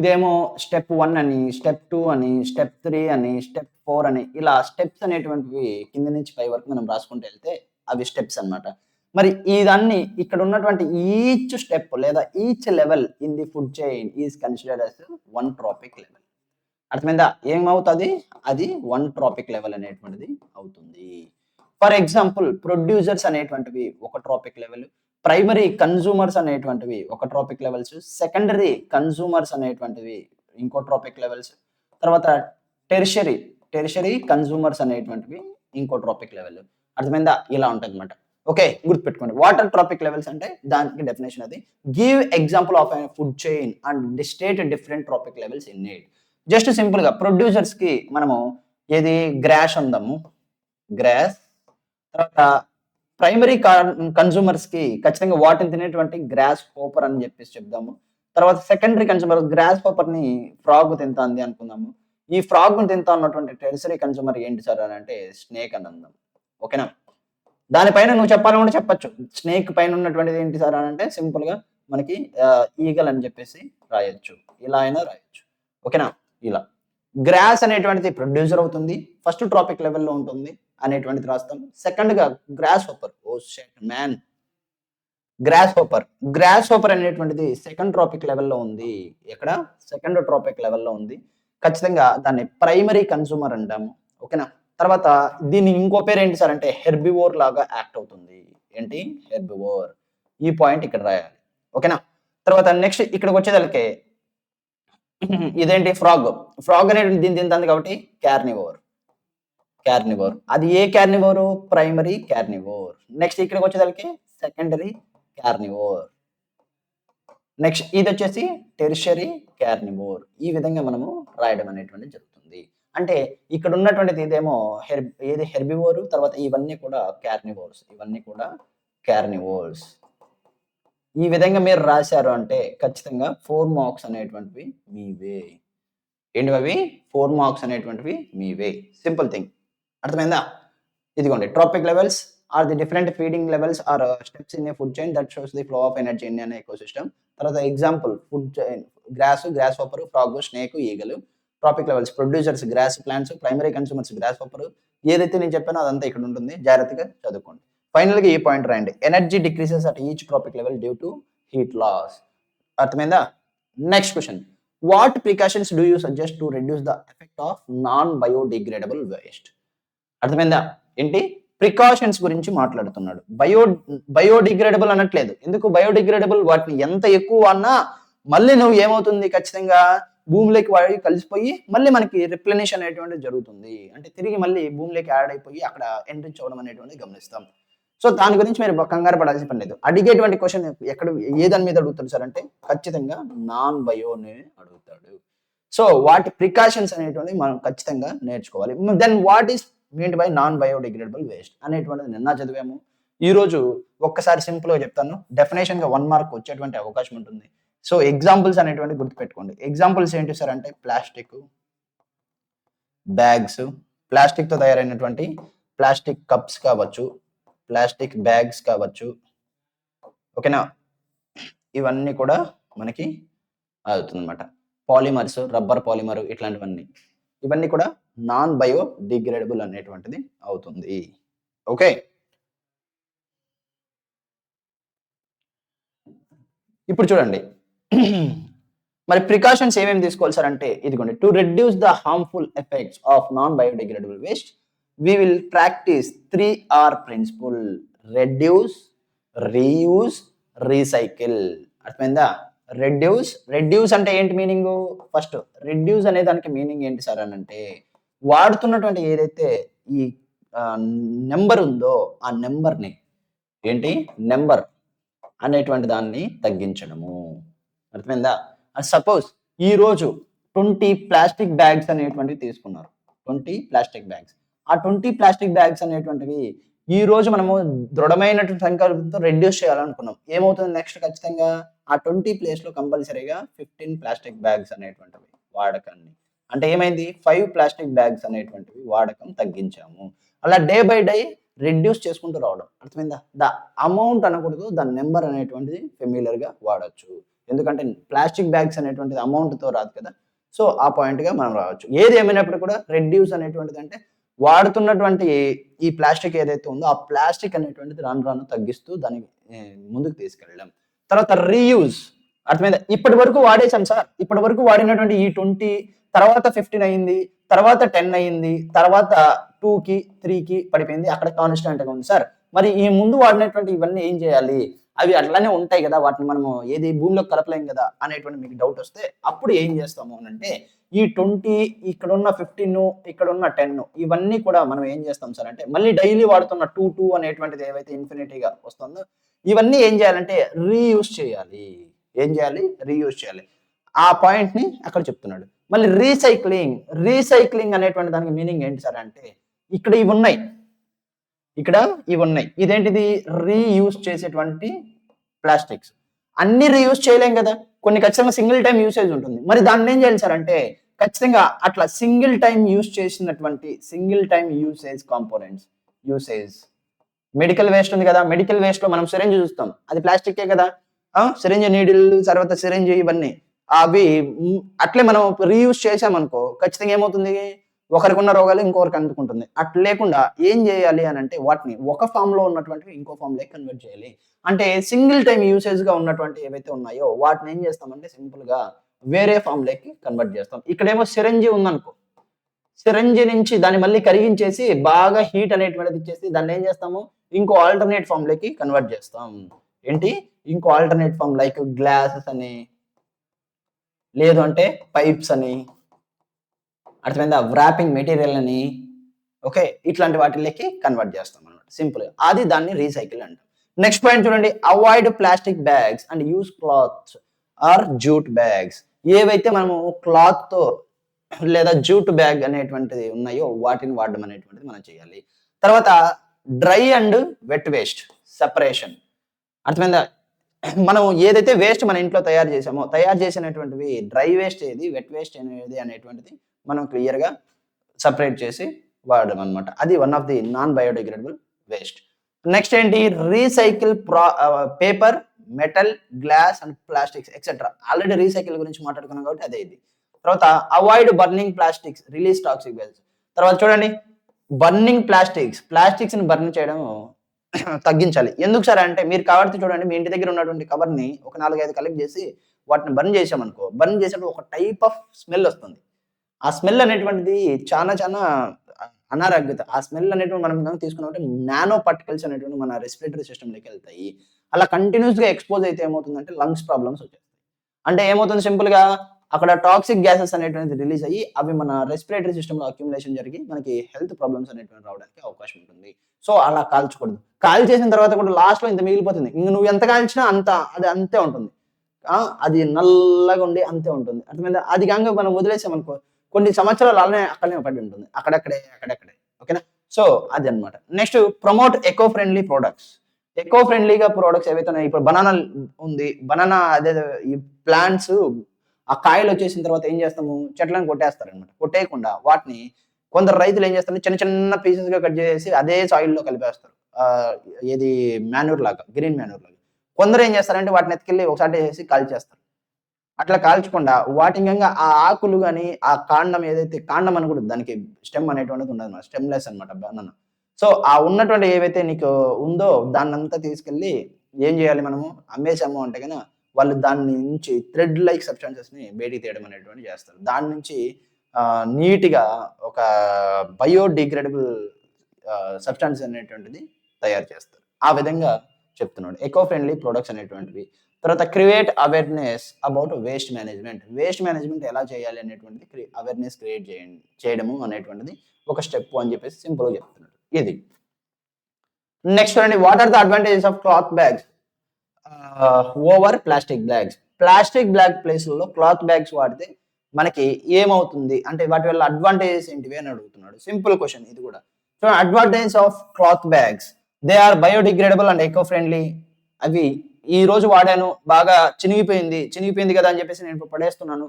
ఇదేమో స్టెప్ 1 అని, స్టెప్ 2 అని, స్టెప్ 3 అని, స్టెప్ 4 అని ఇలా స్టెప్స్ అనేటువంటివి కింద నుంచి పై వరకు మనం రాసుకుంటూ ఎళ్తే అవి స్టెప్స్ అన్నమాట. మరి ఇదన్నీ ఇక్కడ ఉన్నటువంటి ఈచ్ స్టెప్ లేదా each level in the food chain is considered as one trophic level. అర్థమైందా? ఏమవుతది? అది వన్ ట్రాఫిక్ లెవెల్ అనేటువంటిది అవుతుంది. ఫర్ ఎగ్జాంపుల్ ప్రొడ్యూసర్స్ అనేటువంటివి ఒక ట్రాఫిక్ లెవెల్. ప్రైమరీ కన్స్యూమర్స్ అనేటువంటివి ఒక ట్రాఫిక్ లెవెల్స్. సెకండరీ కన్స్యూమర్స్ అనేటువంటివి ఇంకో ట్రాఫిక్ లెవెల్స్. తర్వాత టెర్షరీ, కన్స్యూమర్స్ అనేటువంటివి ఇంకో ట్రాఫిక్ లెవెల్. అర్థమైందా? ఇలా ఉంటదన్నమాట. ఓకే. గుర్తుపెట్టుకోండి. వాటర్ ట్రాఫిక్ లెవెల్స్ అంటే దానికి డెఫినిషన్ అది. Give example of a food chain and state different trophic levels in it. Just సింపుల్‌గా ప్రొడ్యూసర్స్‌కి మనము ఏది గ్రాష్ అందాము. గ్రాస్. తర్వాత ప్రైమరీ కన్స్యూమర్స్‌కి ఖచ్చితంగా వాటిని తినేటువంటి గ్రాస్ హోపర్ అని చెప్పేసి చెప్దాము. తర్వాత సెకండరీ కన్స్యూమర్ గ్రాస్ హాపర్ ని ఫ్రాగ్ తింటాంది అనుకుందాము. ఈ ఫ్రాగ్ తింటా ఉన్నటువంటి టెరిషరీ కన్స్యూమర్ ఏంటి సార్ అని అంటే స్నేక్ అని అందాం. ఓకేనా? దానిపైన నువ్వు చెప్పాలనుకుంటే చెప్పొచ్చు. స్నేక్ పైన ఉన్నటువంటిది ఏంటి సార్ అని అంటే సింపుల్ గా మనకి ఈగల్ అని చెప్పేసి రాయొచ్చు. ఇలా అయినా రాయొచ్చు. ఓకేనా? ఇలా. గ్రాస్ అనేటువంటిది ప్రొడ్యూసర్ అవుతుంది. ఫస్ట్ ట్రాపిక్ లెవెల్‌లో ఉంటుంది అనేటువంటిది రాస్తాం. సెకండ్‌గా గ్రాస్ హాపర్. ఓహ్ షిట్ మ్యాన్! గ్రాస్ హోపర్ అనేటువంటిది సెకండ్ ట్రాపిక్ లెవెల్‌లో ఉంది. ఎక్కడ? సెకండ్ ట్రాపిక్ లెవెల్‌లో ఉంది. ఖచ్చితంగా దాన్ని ప్రైమరీ కన్స్యూమర్ అంటాము. ఓకేనా? తర్వాత దీన్ని ఇంకో పేరు ఏంటి సార్ అంటే హెర్బివోర్ లాగా యాక్ట్ అవుతుంది. ఏంటి? హెర్బివోర్. ఈ పాయింట్ ఇక్కడ రాయాలి. ఓకేనా? తర్వాత నెక్స్ట్ ఇక్కడికొచ్చేదలికే ఇదేంటి ఫ్రాగ్. ఫ్రాగ్ అనేది దీన్ని తింటుంది కాబట్టి కార్నివోర్. అది ఏ కార్నివోర్? Primary carnivore. నెక్స్ట్ ఇక్కడికొచ్చేదలికి సెకండరీ కార్నివోర్. నెక్స్ట్ ఇదొచ్చేసి టెరిషరీ కార్నివోర్. ఈ విధంగా మనము రాయడం అనేటువంటిది జరుగుతుంది. అంటే ఇక్కడ ఉన్నటువంటిది ఇదేమో ఏది హెర్బివోర్, తర్వాత ఇవన్నీ కూడా కార్నివోర్స్. ఈ విధంగా మీరు రాశారు అంటే ఖచ్చితంగా 4 మార్క్స్ అనేటువంటివి మీవే. ఏంటివవి? 4 మార్క్స్ అనేటువంటివి మీవే. Simple thing. అర్థమైందా? ఇదిగోండి trophic levels are the different feeding levels or steps in a food chain that shows the flow of energy in an ecosystem. తర్వాత example food chain grasshopper, frog, snake, ఈగలు. Trophic levels producers grass plants, primary consumers grasshopper. ఏదైతే నేను చెప్పానో అదంతా ఇక్కడ ఉంటుంది. జాగ్రత్తగా చదువుకోండి. ఫైనల్‌గా ఈ పాయింట్ రాయండి. Energy decreases at each trophic level due to heat loss. అర్థమైందా? Next question. What precautions do you suggest to reduce the effect of non biodegradable waste? అర్థమైందా? ఏంటి? ప్రికాషన్స్ గురించి మాట్లాడుతున్నాడు. బయోడిగ్రేడబుల్ అనట్లేదు. ఎందుకు బయోడిగ్రేడబుల్? వాటిని ఎంత ఎక్కువ వాడినా మళ్ళీ నువ్వు ఏమవుతుంది ఖచ్చితంగా భూమిలోకి వాడి కలిసిపోయి మళ్ళీ మనకి రిప్లెనిష్ అనేటువంటిది జరుగుతుంది. అంటే తిరిగి మళ్ళీ భూమిలోకి యాడ్ అయిపోయి అక్కడ ఎన్రిచ్ అవ్వడం అనేటువంటిది గమనిస్తాం. సో దాని గురించి మీరు కంగారు పడాల్సిన పని లేదు. అడిగేటువంటి క్వెషన్ ఎక్కడ ఏ దాని మీద అడుగుతాడు సార్ అంటే ఖచ్చితంగా నాన్ బయోనే అడుగుతాడు. సో వాటి ప్రికాషన్స్ అనేటువంటివి మనం ఖచ్చితంగా నేర్చుకోవాలి. Then what is meant by non biodegradable waste అనేటువంటిది నిన్న చదివాము. ఈ రోజు ఒక్కసారి సింపుల్ గా చెప్తాను. డెఫినేషన్ గా 1 మార్క్ వచ్చేటువంటి అవకాశం ఉంటుంది. సో ఎగ్జాంపుల్స్ అనేటువంటి గుర్తుపెట్టుకోండి. ఎగ్జాంపుల్స్ ఏంటి సార్ అంటే ప్లాస్టిక్ బ్యాగ్స్, ప్లాస్టిక్ తో తయారైనటువంటి ప్లాస్టిక్ కప్స్ కావచ్చు, ప్లాస్టిక్ బ్యాగ్స్ కావచ్చు. ఓకేనా? ఇవన్నీ కూడా మనకి అవుతుందన్నమాట. పాలిమర్స్, రబ్బర్ పాలిమర్ ఇట్లాంటివన్నీ. ఇవన్నీ కూడా నాన్ బయోడిగ్రేడబుల్ అనేటువంటిది అవుతుంది. ఓకే. ఇప్పుడు చూడండి. మరి ప్రికాషన్స్ ఏమేమి తీసుకోవాలి సార్ అంటే ఇదిగోండి. To reduce the harmful effects of non biodegradable waste we will practice 3R principle. Reduce, reuse, recycle. అర్థమైందా? రెడ్యూస్ అంటే ఏంటి మీనింగ్? ఫస్ట్ రెడ్యూస్ అనే దానికి మీనింగ్ ఏంటి సార్ అని అంటే వాడుతున్నటువంటి ఏదైతే ఈ నెంబర్ ఉందో ఆ నెంబర్ని ఏంటి నెంబర్ అనేటువంటి దాన్ని తగ్గించడము. అర్థమైందా? సపోజ్ ఈ రోజు 20 ప్లాస్టిక్ బ్యాగ్స్ అనేటువంటివి తీసుకున్నారు. 20 ప్లాస్టిక్ బ్యాగ్స్. ఆ 20 ప్లాస్టిక్ బ్యాగ్స్ అనేటువంటివి ఈ రోజు మనము దృఢమైనటువంటి సంకల్పంతో రెడ్యూస్ చేయాలనుకున్నాం. ఏమవుతుంది నెక్స్ట్ ఖచ్చితంగా ఆ 20 ప్లేస్ లో కంపల్సరీగా 15 ప్లాస్టిక్ బ్యాగ్స్ అనేటువంటివి వాడకాన్ని. అంటే ఏమైంది? 5 ప్లాస్టిక్ బ్యాగ్స్ అనేటువంటివి వాడకం తగ్గించాము. అలా డే బై డే రెడ్యూస్ చేసుకుంటూ రావడం. అర్థమైందా? ద అమౌంట్ అనకూడదు, ద నెంబర్ అనేటువంటిది ఫెమిలియర్ గా వాడచ్చు. ఎందుకంటే ప్లాస్టిక్ బ్యాగ్స్ అనేటువంటిది అమౌంట్ తో రాదు కదా. సో ఆ పాయింట్ గా మనం రావచ్చు. ఏది ఏమైనప్పుడు కూడా రెడ్యూస్ అనేటువంటిది అంటే వాడుతున్నటువంటి ఈ ప్లాస్టిక్ ఏదైతే ఉందో ఆ ప్లాస్టిక్ అనేటువంటిది రాను రాను తగ్గిస్తూ దాన్ని ముందుకు తీసుకెళ్ళడం. తర్వాత రీయూజ్. అర్థమైందా? ఇప్పటి వరకు వాడేసాం సార్. ఇప్పటి వరకు వాడినటువంటి ఈ 20 తర్వాత 15 అయింది, తర్వాత 10 అయింది, తర్వాత 2కి 3కి పడిపోయింది. అక్కడ కాన్స్టెంట్ గా ఉంది సార్. మరి ఈ ముందు వాడినటువంటి ఇవన్నీ ఏం చేయాలి? అవి అట్లానే ఉంటాయి కదా, వాటిని మనము ఏది భూమిలో కలపలేం కదా అనేటువంటి మీకు డౌట్ వస్తే అప్పుడు ఏం చేస్తాము అని అంటే ఈ 20 ఇక్కడ ఉన్న 15 ఇక్కడ ఉన్న 10 ఇవన్నీ కూడా మనం ఏం చేస్తాం సార్ అంటే మళ్ళీ డైలీ వాడుతున్న 2 అనేటువంటిది ఏవైతే ఇన్ఫినిటీగా వస్తుందో ఇవన్నీ ఏం చేయాలంటే రీయూజ్ చేయాలి. ఏం చేయాలి? రీయూజ్ చేయాలి. ఆ పాయింట్ ని అక్కడ చెప్తున్నాడు. మళ్ళీ రీసైక్లింగ్ అనేటువంటి దానికి మీనింగ్ ఏంటి సార్ అంటే ఇక్కడ ఇవి ఉన్నాయి, ఇదేంటిది? రీయూజ్ చేసేటువంటి ప్లాస్టిక్స్. అన్ని రీయూజ్ చేయలేం కదా, కొన్ని ఖచ్చితంగా సింగిల్ టైం యూసేజ్ ఉంటుంది. మరి దాన్ని ఏం చేయాలి సార్ అంటే ఖచ్చితంగా అట్లా సింగిల్ టైం యూజ్ చేసినటువంటి single time usage components usage medical waste ఉంది కదా, మెడికల్ వేస్ట్ లో మనం సిరింజ్ చూస్తాం, అది ప్లాస్టికే కదా. సిరింజ్ నీడిల్, తర్వాత సిరింజ్ ఇవన్నీ అవి అట్లే మనం రీయూజ్ చేసామనుకో ఖచ్చితంగా ఏమవుతుంది, ఒకరికి ఉన్న రోగాలు ఇంకొకరికి అందుకుంటుంది. అట్లా లేకుండా ఏం చేయాలి అని అంటే వాటిని ఒక ఫామ్ లో ఉన్నటువంటివి ఇంకో ఫామ్ లో కన్వర్ట్ చేయాలి. అంటే సింగిల్ టైం యూసేజ్ గా ఉన్నటువంటి ఏవైతే ఉన్నాయో వాటిని ఏం చేస్తామంటే సింపుల్ గా వేరే ఫామ్ లోకి కన్వర్ట్ చేస్తాం. ఇక్కడేమో సిరంజి ఉందనుకో, సిరంజి నుంచి దాన్ని మళ్ళీ కరిగించేసి బాగా హీట్ అనేటువంటిది ఇచ్చేసి దాన్ని ఏం చేస్తాము ఇంకో ఆల్టర్నేట్ ఫామ్ లోకి కన్వర్ట్ చేస్తాం. ఏంటి, ఇంకో ఆల్టర్నేట్ ఫామ్ లైక్ గ్లాసెస్ అని, లేదు అంటే పైప్స్ అని, అర్థమైందా, వ్రాపింగ్ మెటీరియల్ అని, ఓకే, ఇట్లాంటి వాటిలోకి కన్వర్ట్ చేస్తాం అనమాట సింపుల్. అది దాన్ని రీసైకిల్ అంటాం. నెక్స్ట్ పాయింట్ చూడండి, avoid plastic bags and use cloths or jute bags. ఏవైతే మనము క్లాత్ తో లేదా జూట్ బ్యాగ్ అనేటువంటిది ఉన్నాయో వాటిని వాడడం అనేటువంటిది మనం చేయాలి. తర్వాత dry and wet waste separation. అర్థమైందా, మనం ఏదైతే వేస్ట్ మన ఇంట్లో తయారు చేసామో తయారు చేసినటువంటివి డ్రై వేస్ట్ ఏది, వెట్ వేస్ట్ ఏది అనేటువంటిది మనం క్లియర్ గా సపరేట్ చేసి వాడడం అనమాట. అది one of the non biodegradable waste. Next ఏంటి, recycle paper, metal, glass and plastics etcetera. Already recycle గురించి మాట్లాడుకున్నాం కాబట్టి అదే ఇది. తర్వాత avoid burning plastics, release toxic waste. తర్వాత చూడండి, బర్నింగ్ ప్లాస్టిక్స్ ని బర్న్ చేయడం తగ్గించాలి. ఎందుకు సార్ అంటే మీరు కాబట్టి చూడండి, మీ ఇంటి దగ్గర ఉన్నటువంటి కవర్ ని ఒక 4-5 కలెక్ట్ చేసి వాటిని బర్న్ చేసామనుకో, బర్న్ చేసేటప్పుడు ఒక టైప్ ఆఫ్ స్మెల్ వస్తుంది. ఆ స్మెల్ అనేటువంటిది చాలా అనారోగ్యత. ఆ స్మెల్ అనేటువంటి మనం తీసుకున్నామంటే నానో పార్టికల్స్ అనేటువంటి మన రెస్పిరేటరీ సిస్టమ్లోకి వెళ్తాయి. అలా కంటిన్యూస్ గా ఎక్స్పోజ్ అయితే ఏమవుతుందంటే లంగ్స్ ప్రాబ్లమ్స్ వచ్చేస్తాయి. అంటే ఏమవుతుంది సింపుల్ గా అక్కడ టాక్సిక్ గ్యాసెస్ అనేటువంటిది రిలీజ్ అయ్యి అవి మన రెస్పిరేటరీ సిస్టమ్ లో అక్యుములేషన్ జరిగి మనకి హెల్త్ ప్రాబ్లమ్స్ అనేటువంటి రావడానికి అవకాశం ఉంటుంది. సో అలా కాల్చకూడదు. కాల్ చేసిన తర్వాత కూడా లాస్ట్ లో ఇంత మిగిలిపోతుంది. ఇంక నువ్వు ఎంత కాల్చినా అంత అది అంతే ఉంటుంది. అది నల్లగా ఉండి అంతే ఉంటుంది. అర్థమైందా, అది కాక మనం వదిలేసామనుకో కొన్ని సంవత్సరాలు అలానే అక్కడనే పడి ఉంటుంది, అక్కడక్కడే. ఓకేనా, సో అది అనమాట. Next, promote eco friendly products. Eco ఫ్రెండ్లీగా ప్రొడక్ట్స్ ఏవైతే ఉన్నాయో, ఇప్పుడు బనానా ఉంది, బనానా అదే ఈ ప్లాంట్స్ ఆ కాయలు వచ్చేసిన తర్వాత ఏం చేస్తాము, చెట్లను కొట్టేస్తారనమాట. కొట్టేయకుండా వాటిని కొందరు రైతులు ఏం చేస్తారు, చిన్న చిన్న పీసెస్ గా కట్ చేసి అదే సాయిల్ లో కలిపేస్తారు. ఏది మాన్యూర్ లాగా, గ్రీన్ మాన్యూర్ లాగా. కొందరు ఏం చేస్తారంటే వాటిని ఎత్తుకెళ్ళి ఒకసారి వేసి కాల్చేస్తారు. అట్లా కాల్చకుండా వాటికంగా ఆ ఆకులు గాని, ఆ కాండం ఏదైతే కాండం అని కూడా దానికి స్టెమ్ అనేటువంటిది ఉండదన్నమాట. స్టెమ్‌లెస్ అన్నమాట బనానా. సో, ఆ ఉన్నటువంటి ఏవైతే నీకు ఉందో దాన్నంతా తీసుకెళ్ళి ఏం చేయాలి మనము, అమ్మేసాము అంటే గన వాళ్ళు దాని నుంచి థ్రెడ్ లైక్ సబ్స్టాన్సెస్‌ని బయటికి తీయడం అనేటువంటిది చేస్తారు. దాని నుంచి నీట్‌గా ఒక బయోడిగ్రేడబుల్ సబ్స్టాన్స్ అనేటువంటిది తయారు చేస్తారు. ఆ విధంగా చెప్తున్నాడు. ఎకో ఫ్రెండ్లీ ప్రొడక్ట్స్ అనేటువంటివి. తర్వాత create awareness about waste management. Waste management ఎలా చేయాలి అనేటువంటిది అవేర్‌నెస్ క్రియేట్ చేయడము అనేటువంటిది ఒక స్టెప్ అని చెప్పేసి సింపుల్‌గా చెప్తున్నాడు. ఇది. నెక్స్ట్ చూడండి, what are the advantages of cloth bags over plastic bags. Plastic bag ప్లేస్‌లో క్లాత్ బ్యాగ్స్ వాడితే మనకి ఏమవుతుంది అంటే వాటి వల్ల అడ్వాంటేజెస్ ఏంటివి అని అడుగుతున్నాడు. సింపుల్ క్వెషన్ ఇది కూడా. So advantage of cloth bags, they are biodegradable and eco friendly. అవి ఈ రోజు వాడాను, బాగా చినిగిపోయింది కదా అని చెప్పేసి నేను ఇప్పుడు పడేస్తున్నాను.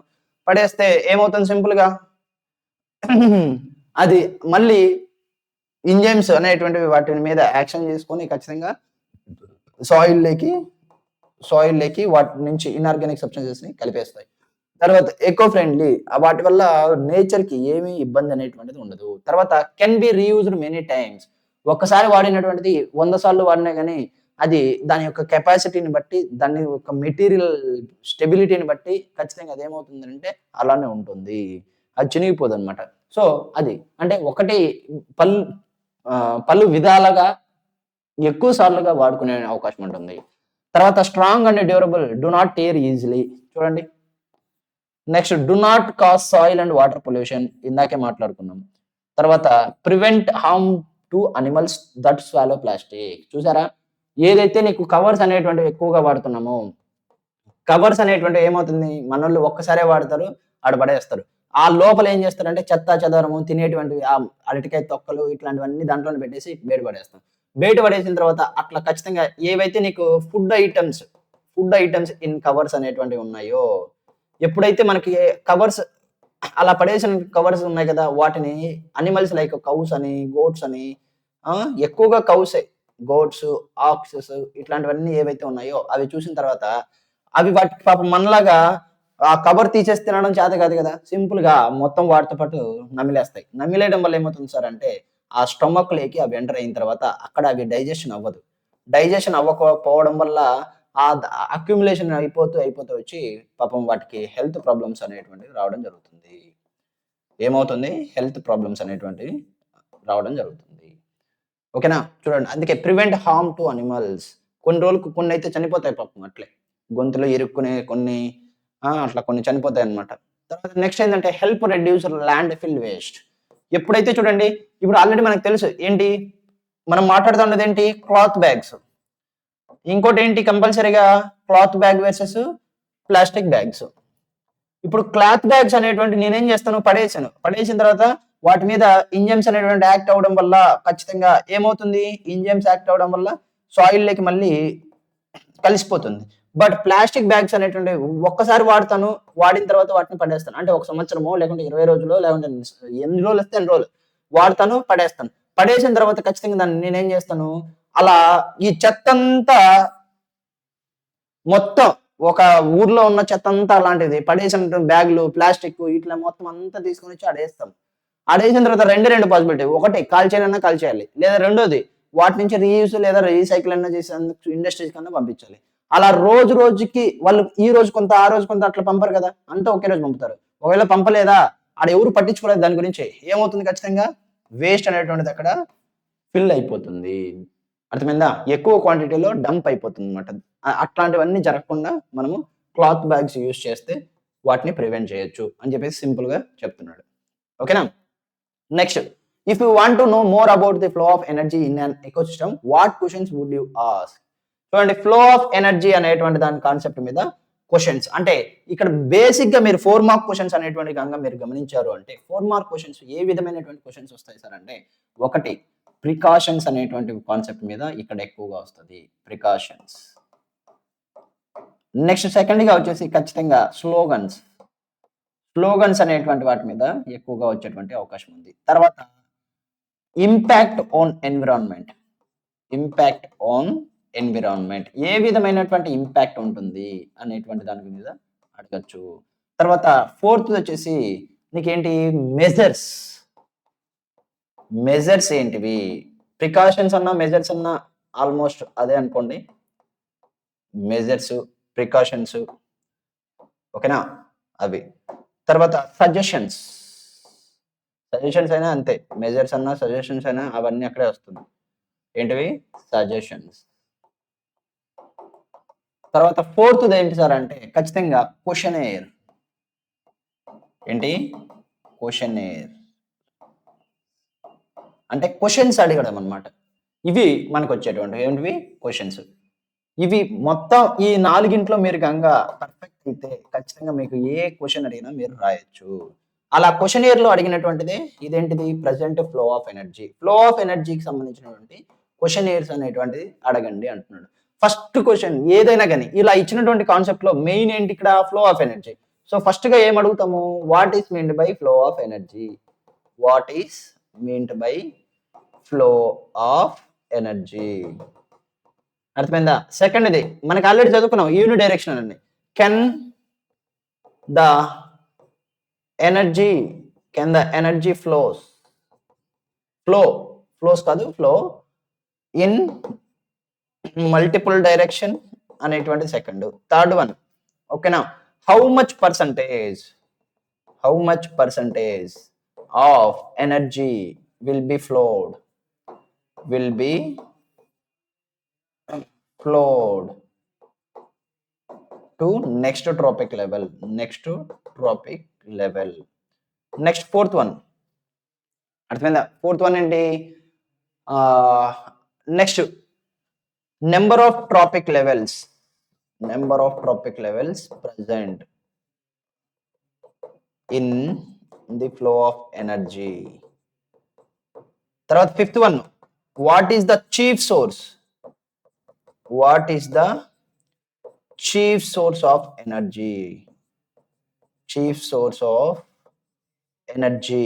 పడేస్తే ఏమవుతుంది సింపుల్ గా అది మళ్ళీ ఎంజైమ్స్ అనేటువంటివి వాటి మీద యాక్షన్ చేసుకొని ఖచ్చితంగా సాయిల్ లేకి వాటి నుంచి ఇన్ఆర్గానిక్ సబ్స్టెన్సెస్ ని కలిపేస్తాయి. తర్వాత ఎకో ఫ్రెండ్లీ, వాటి వల్ల నేచర్ కి ఏమీ ఇబ్బంది అనేటువంటిది ఉండదు. తర్వాత can be reused many times. ఒక్కసారి వాడినటువంటిది 100 సార్లు వాడినా గానీ అది దాని యొక్క కెపాసిటీని బట్టి, దాని యొక్క మెటీరియల్ స్టెబిలిటీని బట్టి ఖచ్చితంగా అదేమవుతుందంటే అలానే ఉంటుంది. అది చినిగిపోదనమాట. సో అది అంటే ఒకటి పలు విధాలుగా ఎక్కువ సార్లుగా వాడుకునే అవకాశం ఉంటుంది. తర్వాత strong and durable, do not tear easily. చూడండి, next do not cause soil and water pollution, ఇందాకే మాట్లాడుకున్నాం. తర్వాత prevent harm to animals that swallow plastic. చూసారా, ఏదైతే నీకు కవర్స్ అనేటువంటివి ఎక్కువగా వాడుతున్నామో, కవర్స్ అనేటువంటివి ఏమవుతుంది, మనోళ్ళు ఒక్కసారే వాడతారు, ఆడ పడేస్తారు. ఆ లోపల ఏం చేస్తారంటే చెత్త చెదారము తినేటువంటివి, అరటికాయ తొక్కలు ఇట్లాంటివన్నీ దాంట్లోనే పెట్టేసి బయట పడేస్తాం. బయట పడేసిన తర్వాత అట్లా ఖచ్చితంగా ఏవైతే నీకు food items food items in covers అనేటువంటివి ఉన్నాయో, ఎప్పుడైతే మనకి కవర్స్ అలా పడేసిన కవర్స్ ఉన్నాయి కదా, వాటిని అనిమల్స్ లైక్ కౌస్ అని, గోట్స్ అని, ఎక్కువగా కౌసే, గోట్స్, ఆక్సెస్ ఇట్లాంటివన్నీ ఏవైతే ఉన్నాయో అవి చూసిన తర్వాత అవి వాటికి పాపం మనలాగా ఆ కవర్ తీసేసి తినడం చేత కాదు కదా, సింపుల్ గా మొత్తం వాటితో పాటు నమిలేస్తాయి. నమిలేయడం వల్ల ఏమవుతుంది సార్ అంటే ఆ స్టొమక్ లేకి అవి ఎంటర్ అయిన తర్వాత అక్కడ అవి డైజెషన్ అవ్వదు. డైజెషన్ అవ్వకపోవడం వల్ల ఆ అక్యుములేషన్ అయిపోతూ అయిపోతూ వచ్చి పాపం వాటికి హెల్త్ ప్రాబ్లమ్స్ అనేటువంటివి రావడం జరుగుతుంది. ఏమవుతుంది? హెల్త్ ప్రాబ్లమ్స్ అనేటువంటివి రావడం జరుగుతుంది. ఓకేనా? చూడండి, అందుకే ప్రివెంట్ హార్మ్ టు అనిమల్స్. కొన్ని రోజులకు కొన్నైతే చనిపోతాయి పాపం అట్లే. గొంతులో ఇరుక్కునే కొన్ని అట్లా కొన్ని చనిపోతాయన్నమాట. తర్వాత నెక్స్ట్ ఏంటంటే help reduce land fill waste. ఎప్పుడైతే చూడండి, ఇప్పుడు ఆల్రెడీ మనకు తెలుసు ఏంటి మనం మాట్లాడుతున్నది ఏంటి, క్లాత్ బ్యాగ్స్. ఇంకోటి ఏంటి కంపల్సరీగా, cloth bag versus plastic bags. ఇప్పుడు క్లాత్ బ్యాగ్స్ అనేటువంటి నేనేం చేస్తాను, పడేసిన తర్వాత వాటి మీద ఇంజమ్స్ అనేటువంటి యాక్ట్ అవ్వడం వల్ల ఖచ్చితంగా ఏమవుతుంది, ఇంజమ్స్ యాక్ట్ అవ్వడం వల్ల సాయిల్ లోకి మళ్ళీ కలిసిపోతుంది. బట్ ప్లాస్టిక్ బ్యాగ్స్ అనేటువంటి ఒక్కసారి వాడతాను, వాడిన తర్వాత వాటిని పడేస్తాను. అంటే 1 సంవత్సరమో లేకుంటే 20 రోజులో లేకుంటే ఎన్ని రోజులు వస్తే అన్ని రోజులు వాడతాను, పడేస్తాను. పడేసిన తర్వాత ఖచ్చితంగా దాన్ని నేనేం చేస్తాను, అలా ఈ చెత్తంతా మొత్తం ఒక ఊర్లో ఉన్న చెత్త అంతా అలాంటిది పడేసిన బ్యాగులు, ప్లాస్టిక్ ఇట్లా మొత్తం అంతా తీసుకొని వచ్చి ఆడేస్తాం. ఆడేసిన తర్వాత రెండు పాసిబిలిటీ. ఒకటి కాల్చేయాలన్నా కాల్చేయాలి, లేదా రెండోది వాటి నుంచి రీయూస్ లేదా రీసైకిల్ అన్నా చేసేందుకు ఇండస్ట్రీస్ కన్నా పంపించాలి. అలా రోజు రోజుకి వాళ్ళు ఈ రోజు కొంత ఆ రోజు కొంత అట్లా పంపరు కదా, అంతా ఒకే రోజు పంపుతారు. ఒకవేళ పంపలేదా, ఆడ ఎవరు పట్టించుకోలేదు దాని గురించి, ఏమవుతుంది ఖచ్చితంగా వేస్ట్ అనేటువంటిది అక్కడ ఫిల్ అయిపోతుంది. అర్థమైందా? ఎక్కువ క్వాంటిటీలో డంప్ అయిపోతుంది అనమాట. అట్లాంటివన్నీ జరగకుండా మనము క్లాత్ బ్యాగ్స్ యూజ్ చేస్తే వాటిని ప్రివెంట్ చేయొచ్చు అని చెప్పేసి సింపుల్ గా చెప్తున్నాడు. ఓకేనా? Next, if you want to know more about the flow of energy in an ecosystem, what questions would you ask? చూడండి, ఫ్లో ఆఫ్ ఎనర్జీ అనేటువంటి దాని కాన్సెప్ట్ మీద క్వశ్చన్స్ అంటే ఇక్కడ బేసిక్ గా మీరు 4 మార్క్ క్వశ్చన్స్ అనేటువంటి గంగా మీరు గమనించారు అంటే 4 మార్క్ క్వశ్చన్స్ ఏ విధమైనటువంటి క్వశ్చన్స్ వస్తాయి సార్ అంటే, ఒకటి ప్రికాషన్స్ అనేటువంటి కాన్సెప్ట్ మీద ఇక్కడ ఎక్కువగా వస్తుంది, ప్రికాషన్స్. నెక్స్ట్ సెకండ్ గా వచ్చేసి ఖచ్చితంగా స్లోగన్స్ అనేటువంటి వాటి మీద ఎక్కువగా వచ్చేటువంటి అవకాశం ఉంది. తర్వాత ఇంపాక్ట్ ఆన్ ఎన్విరాన్మెంట్, ఏ విధమైనటువంటి ఇంపాక్ట్ ఉంటుంది అనేటువంటి దాని మీద అడగచ్చు. తర్వాత ఫోర్త్ వచ్చేసి నీకేంటి, మెజర్స్ ఏంటివి, ప్రికాషన్స్ అన్నా మెజర్స్ అన్నా ఆల్మోస్ట్ అదే అనుకోండి, మెజర్స్ ప్రికాషన్స్. ఓకేనా? అవి. తర్వాత సజెషన్స్ అయినా అంతే, మెజర్స్ అన్నా సజెషన్స్ అయినా అవన్నీ అక్కడే వస్తుంది. ఏంటివి? సజెషన్స్. తర్వాత ఫోర్త్ ఏంటి సార్ అంటే ఖచ్చితంగా క్వశ్చనేర్. ఏంటి? క్వశ్చనేర్ అంటే క్వశ్చన్స్ అడగడం అనమాట. ఇవి మనకు వచ్చేటువంటి ఏంటివి? క్వశ్చన్స్. ఇవి మొత్తం ఈ 4గింట్లో మీరు గంగా పర్ఫెక్ట్ అయితే ఖచ్చితంగా మీకు ఏ క్వశ్చన్ అడిగినా మీరు రాయొచ్చు. అలా క్వశ్చనేర్ లో అడిగినటువంటిదే ఇదేంటిది, ప్రజెంట్ ఫ్లో ఆఫ్ ఎనర్జీకి సంబంధించినటువంటి క్వశ్చనేర్స్ అనేటువంటిది అడగండి అంటున్నాడు. ఫస్ట్ క్వశ్చన్ ఏదైనా కానీ ఇలా ఇచ్చినటువంటి కాన్సెప్ట్ లో మెయిన్ ఏంటి ఇక్కడ, flow of energy. So first గా ఏం అడుగుతాము, what is meant by flow of energy, అర్థమైందా? సెకండ్ ఇది మనకి ఆల్రెడీ చదువుకున్నాం, యూని డైరెక్షన్ అండి. Can the energy flows in multiple direction అనేటువంటి సెకండ్. థర్డ్ వన్, ఓకేనా, how much percentage of energy will be flowed to next tropic level. Next fourth one, అర్థమైందా? ఫోర్త్ వన్ ఏంటి, next number of trophic levels present in the flow of energy. తర్వాత fifth one, what is the chief source chief source of energy, chief source of energy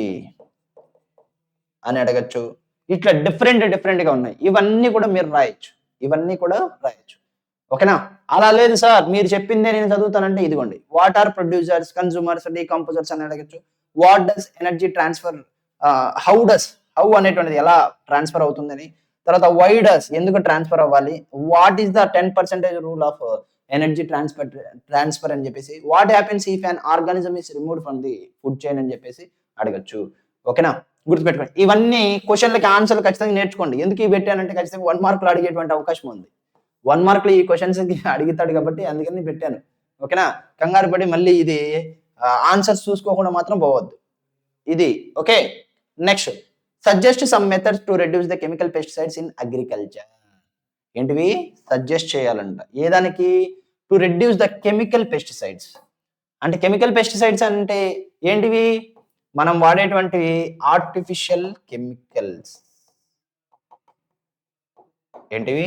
అని అడగచ్చు. ఇట్లా డిఫరెంట్‌గా ఉన్నాయి. ఇవన్నీ కూడా మీరు రాయొచ్చు. ఇవన్నీ కూడా రాయొచ్చు. ఓకేనా? అలా లేదు సార్ మీరు చెప్పిందే నేను చదువుతానంటే ఇదిగోండి. What are producers, consumers, decomposers అని అడగొచ్చు. What does energy transfer how అనేటువంటిది ఎలా ట్రాన్స్‌ఫర్ అవుతుందని. తర్వాత వై డస్ ఎందుకు ట్రాన్స్‌ఫర్ అవ్వాలి? What is the 10% rule of energy transfer అని చెప్పేసి. What happens if an organism is removed from the food chain అని చెప్పేసి అడగొచ్చు. ఓకేనా? గుర్తుపెట్టుకోండి. ఇవన్నీ క్వెషన్‌లకి ఆన్సర్‌లు ఖచ్చితంగా నేర్చుకోండి. ఎందుకు ఇవి పెట్టానంటే ఖచ్చితంగా 1 మార్క్‌లో అడిగేటువంటి అవకాశం ఉంది. 1 మార్క్‌లో ఈ క్వెషన్స్‌కి అడుగుతాడు కాబట్టి అందుకని పెట్టాను. ఓకేనా? కంగారు పడి మళ్ళీ ఇది ఆన్సర్స్ చూసుకోకుండా మాత్రం పోవద్దు. ఇది okay. Next suggest some methods to reduce the chemical pesticides in agriculture. ఏంటివి? సజెస్ట్ చేయాలంట. ఏ దానికి? To reduce the chemical pesticides. అంటే కెమికల్ పెస్టిసైడ్స్ అంటే ఏంటివి? మనం వాడేటువంటి ఆర్టిఫిషియల్ కెమికల్స్. ఏంటివి?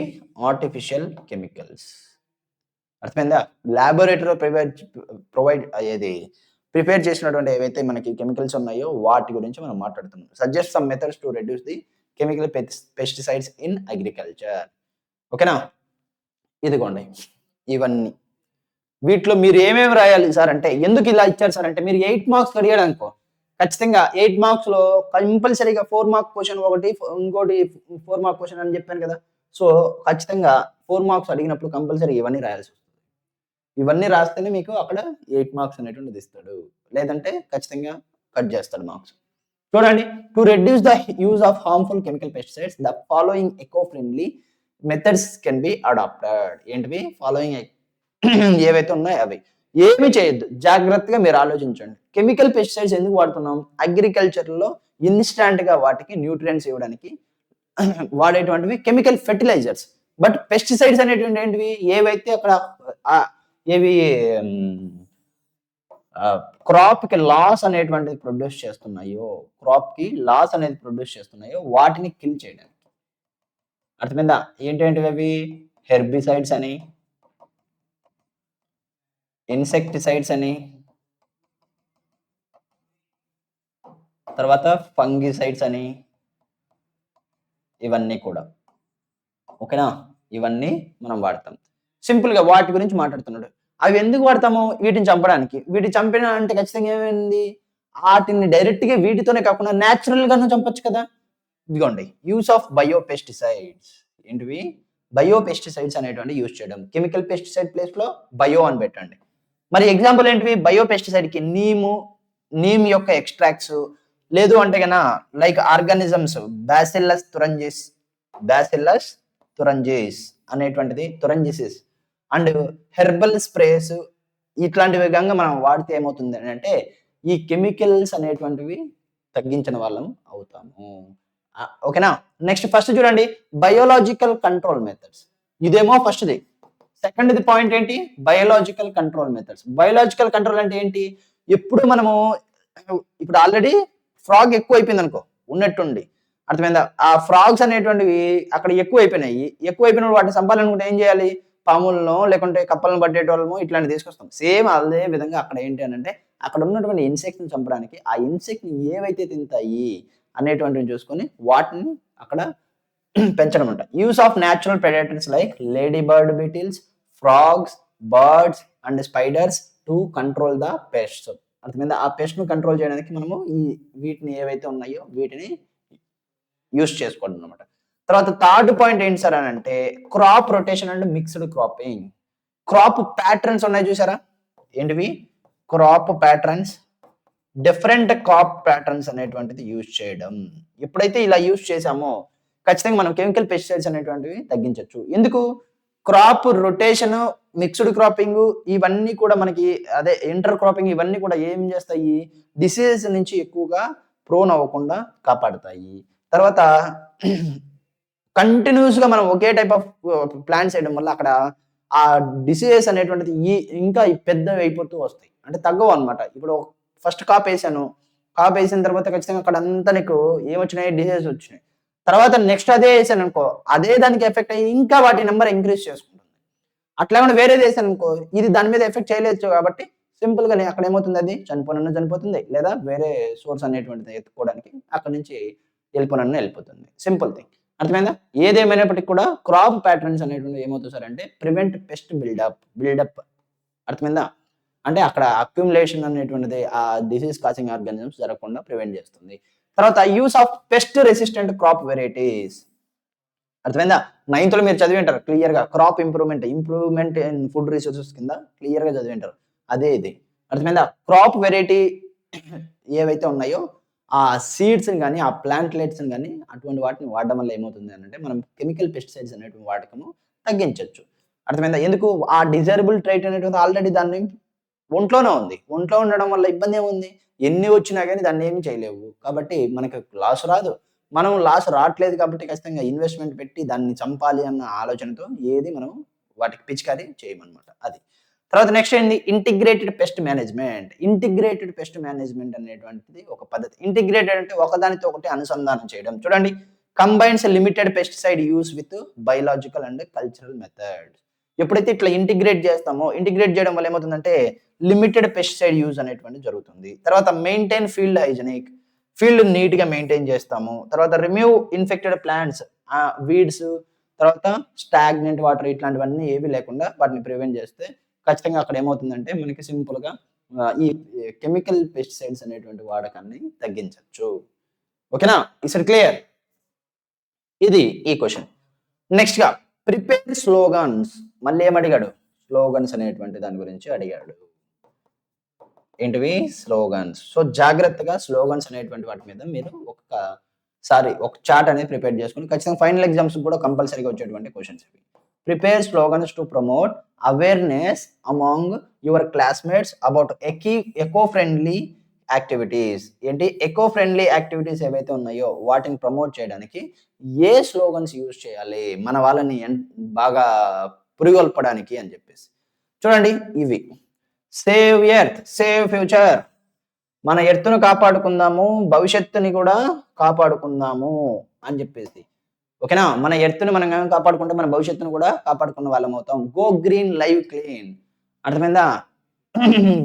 Artificial chemicals. అర్థమైందా? లాబొరేటరీలో ప్రొవైడ్ అయ్యేది ప్రిపేర్ చేసినటువంటి ఏవైతే మనకి కెమికల్స్ ఉన్నాయో వాటి గురించి మనం మాట్లాడుతున్నాం. Suggest some methods to reduce the chemical pesticides in agriculture. ఓకేనా? ఇదిగోండి ఇవన్నీ. వీటిలో మీరు ఏమేమి రాయాలి సార్ అంటే ఎందుకు ఇలా ఇచ్చారు సార్ అంటే మీరు 8 మార్క్స్ అడిగాడు అనుకో ఖచ్చితంగా 8 మార్క్స్‌లో కంపల్సరీగా 4 మార్క్ క్వెషన్ ఒకటి, ఇంకోటి 4 మార్క్ క్వెషన్ అని చెప్పాను కదా! సో, ఖచ్చితంగా 4 మార్క్స్ అడిగినప్పుడు కంపల్సరీ ఇవన్నీ రాయాల్సొస్తుంది. ఇవన్నీ రాస్తేనే మీకు అక్కడ 8 మార్క్స్ అనేటువంటిది ఇస్తాడు. లేదంటే ఖచ్చితంగా కట్ చేస్తాడు మార్క్స్. చూడండి. To reduce the use of harmful chemical pesticides the following eco friendly methods can be adapted. ఏంటివి? ఫాలోయింగ్ ఏవైతే ఉన్నాయో అవి. ఏమి చేయొద్దు. జాగ్రత్తగా మీరు ఆలోచించండి. కెమికల్ పెస్టిసైడ్స్ ఎందుకు వాడుతున్నాం? అగ్రికల్చర్‌లో ఇన్‌స్టాంట్‌గా వాటికి న్యూట్రియంట్స్ ఇవ్వడానికి వాడేటువంటివి కెమికల్ ఫెర్టిలైజర్స్. బట్ పెస్టిసైడ్స్ అనేటువంటివి ఏంటివి? ఏవైతే అక్కడ ఆహ్, ఏవి హ్మ్, క్రాప్‌కి లాస్ అనేటువంటిది ప్రొడ్యూస్ చేస్తున్నాయో, క్రాప్‌కి లాస్ అనేది ప్రొడ్యూస్ చేస్తున్నాయో వాటిని కిల్ చేయడానికి. అర్థమైందా? ఏంటేంటివవి? హెర్బిసైడ్స్ అని, ఇన్సెక్టిసైడ్స్ అని, తర్వాత ఫంగిసైడ్స్ అని ఇవన్నీ కూడా. ఓకేనా? ఇవన్నీ మనం వాడతాం. సింపుల్‌గా వాటి గురించి మాట్లాడుతున్నాడు. అవి ఎందుకు వాడతాము? వీటిని చంపడానికి. వీటిని చంపిన అంటే ఖచ్చితంగా ఏమైంది? ఆటిని డైరెక్ట్‌గా వీటితోనే కాకుండా నేచురల్‌గాను చంపొచ్చు కదా! ఇదిగోండి. Use of bio pesticides. ఏంటివి? బయో పెస్టిసైడ్స్ అనేటువంటివి యూజ్ చేయడం. కెమికల్ పెస్టిసైడ్ ప్లేస్‌లో బయో అని పెట్టండి. మరి ఎగ్జాంపుల్ ఏంటివి? బయో పెస్టిసైడ్‌కి నీమ్ యొక్క ఎక్స్ట్రాక్ట్స్ లేదు అంటే గన లైక్ ఆర్గానిజమ్స్ బాసిల్లస్ తురంజీస్ అనేటువంటిది తురంజిసిస్ అండ్ హెర్బల్ స్ప్రేస్ ఇట్లాంటి విధంగా మనం వాడితే ఏమవుతుంది అంటే ఈ కెమికల్స్ అనేటువంటివి తగ్గించిన వాళ్ళం అవుతాము. ఓకేనా? నెక్స్ట్ ఫస్ట్ చూడండి బయోలాజికల్ కంట్రోల్ మెథడ్స్. ఇదేమో ఫస్ట్‌ది. సెకండ్‌ది పాయింట్ ఏంటి? Biological control methods. Biological control అంటే ఏంటి? ఎప్పుడు మనము ఇప్పుడు ఆల్రెడీ ఫ్రాగ్ ఎక్కువైపోయిందనుకో ఉన్నట్టుండి. అర్థమైందా? ఆ ఫ్రాగ్స్ అనేటువంటివి అక్కడ ఎక్కువైపోయినాయి. ఎక్కువైపోయినప్పుడు వాటిని చంపాలనుకుంటే ఏం చేయాలి? పాములనో లేకుంటే కప్పలను పట్టేటోళ్ళమో ఇట్లాంటివి తీసుకొస్తాం. సేమ్ అదే విధంగా అక్కడ ఏంటి అనంటే అక్కడ ఉన్నటువంటి ఇన్సెక్ట్‌ని చంపడానికి ఆ ఇన్సెక్ట్‌ని ఏవైతే తింటాయి అనేటువంటివి చూసుకొని వాటిని అక్కడ పెంచడం అంట. Use of natural predators like lady bird beetles, frogs, birds and spiders to control the pests. అర్థమైందా? ఆ పెస్ట్‌ని కంట్రోల్ చేయడానికి మనము వీటిని ఏవైతే ఉన్నాయో వీటిని యూజ్ చేసుకోవడం అన్నమాట. తర్వాత థర్డ్ పాయింట్ ఏంటి సార్ అనంటే crop rotation and mixed cropping. Crop patterns ఉన్నాయి చూసారా? ఏంటివి? Crop patterns, different crop patterns అనేటువంటిది యూజ్ చేయడం. ఎప్పుడైతే ఇలా యూజ్ చేసామో ఖచ్చితంగా మనం కెమికల్ పెస్టిసైడ్స్ అనేటువంటివి తగ్గించొచ్చు. ఎందుకు? క్రాప్ రొటేషన్, మిక్స్డ్ క్రాపింగ్ ఇవన్నీ కూడా మనకి అదే ఇంటర్ క్రాపింగ్ ఇవన్నీ కూడా ఏం చేస్తాయి? డిసీజెస్ నుంచి ఎక్కువగా ప్రోన్ అవ్వకుండా కాపాడుతాయి. తర్వాత కంటిన్యూయస్‌గా మనం ఒకే టైప్ ఆఫ్ ప్లాంట్స్ ఏయడం వల్ల అక్కడ ఆ డిసీజెస్ అనేటువంటిది ఇంకా పెద్దవి అయిపోతూ వస్తాయి. అంటే తగ్గవన్నమాట. ఇప్పుడు ఫస్ట్ కాపేసాను. కాపేసిన తర్వాత ఖచ్చితంగా అక్కడంతా నీకు ఏమొచ్చినాయి? డిసీజెస్ వచ్చినాయి. తర్వాత నెక్స్ట్ అదే ఏసాననుకో, అదే దానికి ఎఫెక్ట్ అయ్యి ఇంకా వాటి నంబర్ ఇంక్రీజ్ చేసుకుంటుంది. అట్లా ఏమైనా వేరేది వేసాను అనుకో, ఇది దాని మీద ఎఫెక్ట్ చేయలేదు కాబట్టి సింపుల్ గా అక్కడ ఏమవుతుంది, అది చనిపోతుంది, లేదా వేరే సోర్స్ అనేటువంటిది ఎత్తుకోవడానికి అక్కడ నుంచి వెళ్ళిపోతుంది. Simple thing. అర్థమైందా? ఏదేమైనప్పటికీ కూడా క్రాప్ ప్యాటర్న్స్ అనేటువంటివి ఏమవుతుంది సార్ అంటే ప్రివెంట్ పెస్ట్ బిల్డప్. అర్థమైందా? అంటే అక్కడ అక్యుములేషన్ అనేటువంటిది ఆ డిసీజ్ కాసింగ్ ఆర్గానిజమ్స్ జరగకుండా ప్రివెంట్ చేస్తుంది. తర్వాత use of pest resistant crop varieties. అర్థమైందా? 9th లో మీరు చదివి ఉంటారు క్లియర్ గా, crop improvement in food resources కింద క్లియర్ గా చదివి ఉంటారు. అదే ఇది. అర్థమైందా? క్రాప్ వెరైటీ ఏవైతే ఉన్నాయో ఆ సీడ్స్ కానీ ఆ ప్లాంట్లెట్స్ కానీ అటువంటి వాటిని వాడడం వల్ల ఏమవుతుంది అంటే మనం కెమికల్ పెస్టిసైడ్స్ అనేటువంటి వాడకము తగ్గించవచ్చు. అర్థమైందా? ఎందుకు? ఆ డిజైరబుల్ ట్రైట్ అనేటువంటి ఆల్రెడీ దాన్ని ఒంట్లోనే ఉంది. ఒంట్లో ఉండడం వల్ల ఇబ్బంది ఏముంది? ఎన్ని వచ్చినా కానీ దాన్ని ఏమి చేయలేవు. కాబట్టి మనకు లాస్ రాదు. మనం లాస్ రావట్లేదు కాబట్టి ఖచ్చితంగా ఇన్వెస్ట్‌మెంట్ పెట్టి దాన్ని చంపాలి అన్న ఆలోచనతో ఏది మనం వాటికి పిచికారీ చేయమనమాట. అది. తర్వాత నెక్స్ట్ ఏంది? ఇంటిగ్రేటెడ్ పెస్ట్ మేనేజ్మెంట్ అనేటువంటిది ఒక పద్ధతి. ఇంటిగ్రేటెడ్ అంటే ఒకదానితో ఒకటి అనుసంధానం చేయడం. చూడండి, combines limited pesticide use with biological and cultural methods. ఎప్పుడైతే ఇట్లా ఇంటిగ్రేట్ చేస్తామో, ఇంటిగ్రేట్ చేయడం వల్ల ఏమవుతుందంటే లిమిటెడ్ పెస్టిసైడ్ యూజ్ అనేటువంటిది జరుగుతుంది. తర్వాత maintain field hygienic, field neat గా మెయింటైన్ చేస్తాము. తర్వాత రిమూవ్ ఇన్ఫెక్టెడ్ ప్లాంట్స్, వీడ్స్, తర్వాత స్టాగ్నెంట్ వాటర్ ఇట్లాంటివన్నీ ఏవి లేకుండా వాటిని ప్రివెంట్ చేస్తే ఖచ్చితంగా అక్కడ ఏమవుతుందంటే మనకి సింపుల్ గా ఈ కెమికల్ పెస్టిసైడ్స్ అనేటువంటి వాడకాన్ని తగ్గించవచ్చు. ఓకేనా? It's clear. ఇది ఈ క్వశ్చన్. నెక్స్ట్ గా ప్రిపేర్ స్లోగన్స్. మళ్ళీ ఏమడిగాడు? స్లోగన్స్ అనేటువంటి దాని గురించి అడిగాడు. ఏంటివి? స్లోగన్స్. సో జాగ్రత్తగా స్లోగన్స్ అనేటువంటి వాటి మీద మీరు ఒక చార్ట్ అనేది ప్రిపేర్ చేసుకుని ఖచ్చితంగా ఫైనల్ ఎగ్జామ్స్ కూడా కంపల్సరీగా వచ్చేటువంటి క్వశ్చన్స్ ఇవి. Prepare slogans to promote awareness among your classmates about eco friendly activities. ఏంటి? ఎకో ఫ్రెండ్లీ యాక్టివిటీస్ ఏవైతే ఉన్నాయో వాటిని ప్రమోట్ చేయడానికి ఏ స్లోగన్స్ యూజ్ చేయాలి మన వాళ్ళని బాగా పురిగొల్పడానికి అని చెప్పేసి. చూడండి, ఇవి సేవ్ ఎర్త్, సేవ్ ఫ్యూచర్. మన ఎర్త్ను కాపాడుకుందాము, భవిష్యత్తుని కూడా కాపాడుకుందాము అని చెప్పేసి. ఓకేనా? మన ఎర్త్ని మనం కాపాడుకుంటే మన భవిష్యత్తును కూడా కాపాడుకున్న వాళ్ళం అవుతాం. Go green live clean. అర్థమైందా?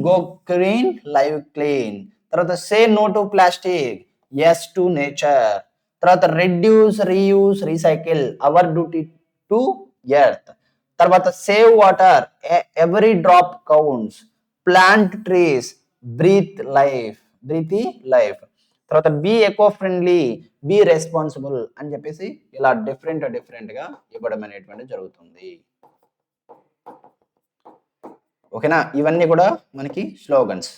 Go green live clean. తర్వాత say no to plastic, yes to nature. తర్వాత reduce, reuse, recycle, our duty to earth. తర్వాత save water, every drop counts. Plant trees, breathe life. తర్వాత be eco friendly, be responsible అని చెప్పేసి ఇలా డిఫరెంట్ గా ఇవ్వడం అనేటువంటి జరుగుతుంది. ఓకేనా? ఇవన్నీ కూడా మనకి స్లోగన్స్.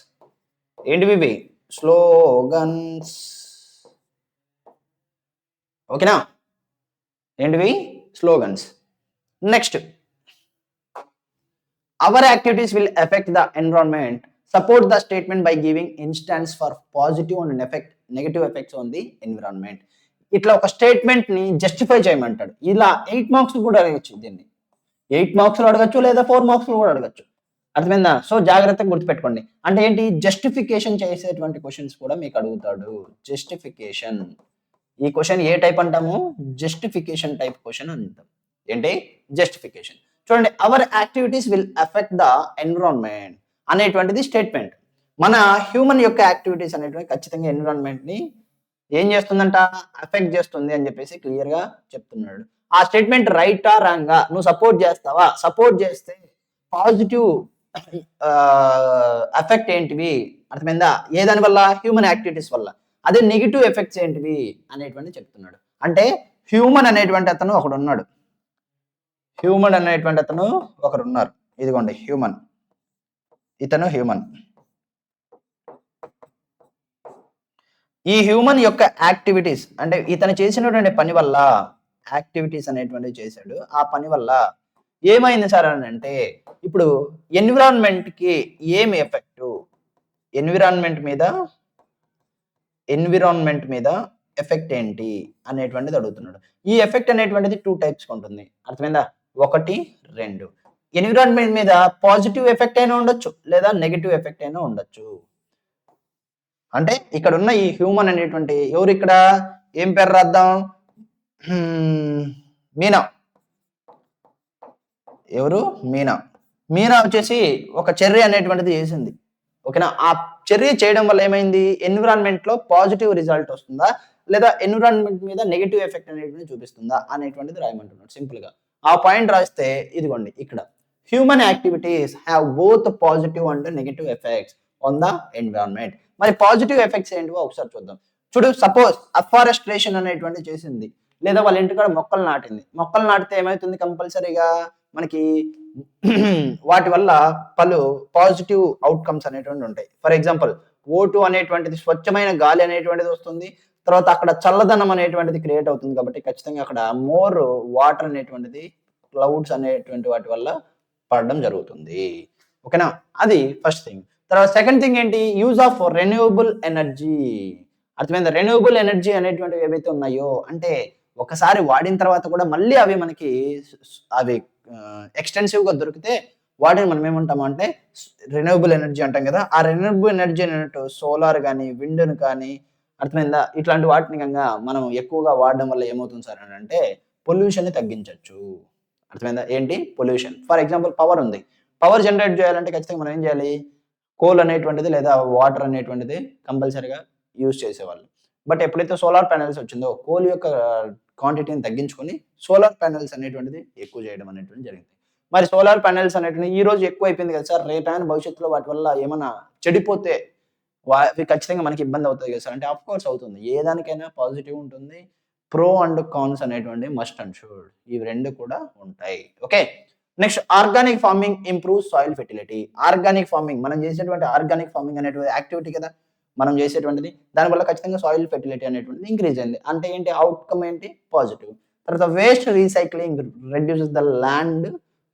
ఏంటివి ఇవి? స్లోగన్స్. ఓకేనా? ఏంటివి? Slogans. Next, our activities will affect the environment. Support the statement by giving instance for positive and negative effects on the environment. ఇట్లా ఒక స్టేట్మెంట్ ని జస్టిఫై చేయమంటాడు. ఇలా 8 మార్క్స్ కూడా అడగచ్చు. దీన్ని 8 మార్క్స్ లో అడగచ్చు, లేదా 4 మార్క్స్ లో కూడా అడగచ్చు. అర్థమైందా? సో జాగ్రత్తగా గుర్తుపెట్టుకోండి. అంటే ఏంటి? జస్టిఫికేషన్ చేసేటువంటి క్వశ్చన్స్ కూడా మీకు అడుగుతాడు. జస్టిఫికేషన్. ఈ క్వశ్చన్ ఏ టైప్ అంటాము? జస్టిఫికేషన్ టైప్ క్వశ్చన్ అంటాం. ఏంటి? జస్టిఫికేషన్. చూడండి, our activities will effect the environment అనేటువంటిది స్టేట్మెంట్. మన హ్యూమన్ యొక్క యాక్టివిటీస్ అనేటువంటి ఖచ్చితంగా ఎన్విరాన్మెంట్ ని ఏం చేస్తుందంట? ఎఫెక్ట్ చేస్తుంది అని చెప్పేసి క్లియర్ గా చెప్తున్నాడు. ఆ స్టేట్మెంట్ రైటా రాంగా? నువ్వు సపోర్ట్ చేస్తావా? సపోర్ట్ చేస్తే పాజిటివ్ ఎఫెక్ట్ ఏంటివి? అర్థమైందా? ఏ దాని వల్ల? హ్యూమన్ యాక్టివిటీస్ వల్ల. అదే నెగిటివ్ ఎఫెక్ట్స్ ఏంటివి అనేటువంటి చెప్తున్నాడు. అంటే హ్యూమన్ అనేటువంటి అతను ఒకడు ఉన్నాడు. ఒకరున్నారు. ఇదిగోండి హ్యూమన్. ఇతను హ్యూమన్. ఈ హ్యూమన్ యొక్క యాక్టివిటీస్ అంటే ఇతను చేసినటువంటి పని వల్ల, యాక్టివిటీస్ అనేటువంటివి చేశాడు. ఆ పని వల్ల ఏమైంది సార్ అని అంటే, ఇప్పుడు ఎన్విరాన్మెంట్ కి ఏమి ఎఫెక్ట్? ఎన్విరాన్మెంట్ మీద ఎఫెక్ట్ ఏంటి అనేటువంటిది అడుగుతున్నాడు. ఈ ఎఫెక్ట్ అనేటువంటిది 2 టైప్స్ ఉంటుంది. అర్థమైందా? 1, 2. ఎన్విరాన్మెంట్ మీద పాజిటివ్ ఎఫెక్ట్ అయినా ఉండొచ్చు, లేదా నెగిటివ్ ఎఫెక్ట్ అయినా ఉండొచ్చు. అంటే ఇక్కడ ఉన్న ఈ హ్యూమన్ అనేటువంటి ఎవరు? ఇక్కడ ఏం పేరు రాద్దాం? మీనా. ఎవరు? మీనా. మీనా వచ్చేసి ఒక చెర్రీ అనేటువంటిది చేసింది. ఓకేనా? ఆ చెర్రీ చేయడం వల్ల ఏమైంది? ఎన్విరాన్మెంట్‌లో పాజిటివ్ రిజల్ట్ వస్తుందా? లేదా ఎన్విరాన్మెంట్ మీద నెగెటివ్ ఎఫెక్ట్ అనేటువంటిది చూపిస్తుందా? అనేటువంటిది రాయమంటున్నాడు సింపుల్‌గా. ఆ పాయింట్ రాస్తే ఇదిగోండి ఇక్కడ. Human activities have both positive and negative effects on the environment. మరి పాజిటివ్ ఎఫెక్ట్స్ ఏంటివో ఒకసారి చూద్దాం. చూడు సపోజ్ అఫారెస్ట్రేషన్ అనేటువంటిది చేసింది. లేదా వాళ్ళ ఇంటికాడ మొక్కలు నాటింది. మొక్కలు నాటితే ఏమైతుంది కంపల్సరీగా మనకి వాటి వల్ల పలు పాజిటివ్ ఔట్‌కమ్స్ అనేటువంటివి ఉంటాయి. ఫర్ ఎగ్జాంపుల్ ఓ2 అనేటువంటిది స్వచ్ఛమైన గాలి అనేటువంటిది వస్తుంది. తర్వాత అక్కడ చల్లదనం అనేటువంటిది క్రియేట్ అవుతుంది కాబట్టి ఖచ్చితంగా అక్కడ మోర్ వాటర్ అనేటువంటిది క్లౌడ్స్ అనేటువంటి వాటి వల్ల పడడం జరుగుతుంది. ఓకేనా? అది ఫస్ట్ థింగ్. తర్వాత సెకండ్ థింగ్ ఏంటి? Use of renewable energy. అర్థమైందా? రెన్యూవబుల్ ఎనర్జీ అనేటువంటివి ఏవైతే ఉన్నాయో అంటే ఒకసారి వాడిన తర్వాత కూడా మళ్ళీ అవి మనకి అవి ఎక్స్‌టెన్సివ్‌గా దొరికితే వాటిని మనం ఏమంటాము అంటే రెన్యూవబుల్ ఎనర్జీ అంటాం కదా! ఆ రెన్యూవబుల్ ఎనర్జీ అన్నట్టు సోలార్ గాని, విండ్‌ని కానీ అర్థమైందా? ఇట్లాంటి వాటిని గనక మనం ఎక్కువగా వాడడం వల్ల ఏమవుతుంది సార్ అనంటే పొల్యూషన్‌ని తగ్గించొచ్చు. అర్థమైందా? ఏంటి? పొల్యూషన్. ఫర్ ఎగ్జాంపుల్ పవర్ ఉంది. పవర్ జనరేట్ చేయాలంటే ఖచ్చితంగా మనం ఏం చేయాలి? కోల్ అనేటువంటిది లేదా వాటర్ అనేటువంటిది కంపల్సరీగా యూజ్ చేసేవాళ్ళు. బట్ ఎప్పుడైతే సోలార్ ప్యానెల్స్ వచ్చిందో కోల్ యొక్క క్వాంటిటీని తగ్గించుకొని సోలార్ ప్యానెల్స్ అనేటువంటిది ఎక్కువ చేయడం అనేటువంటిది జరిగింది. మరి సోలార్ ప్యానెల్స్ అనేటువంటివి ఈ రోజు ఎక్కువైపోయింది కదా సార్! రేపైనా భవిష్యత్తులో వాటి వల్ల ఏమన్నా చెడిపోతే అవి ఖచ్చితంగా మనకి ఇబ్బంది అవుతది కదా సార్! అంటే ఆఫ్ కోర్స్ అవుతుంది. ఏ దానికైనా పాజిటివ్ ఉంటుంది. ప్రో అండ్ కాన్స్ అనేటువంటివి మస్ట్ అండ్ షుడ్. ఇవి 2 కూడా ఉంటాయి. Okay. Next organic farming improves soil fertility. Organic farming మనం చేసేటువంటి ఆర్గానిక్ ఫార్మింగ్ అనేటువంటి యాక్టివిటీ కదా! మనం చేసేటువంటిది. దానివల్ల ఖచ్చితంగా సాయిల్ ఫెర్టిలిటీ అనేటువంటిది ఇంక్రీజ్ అయింది. అంటే ఏంటి? ఔట్‌కమ్ ఏంటి? పాజిటివ్. తర్వాత waste recycling reduces the land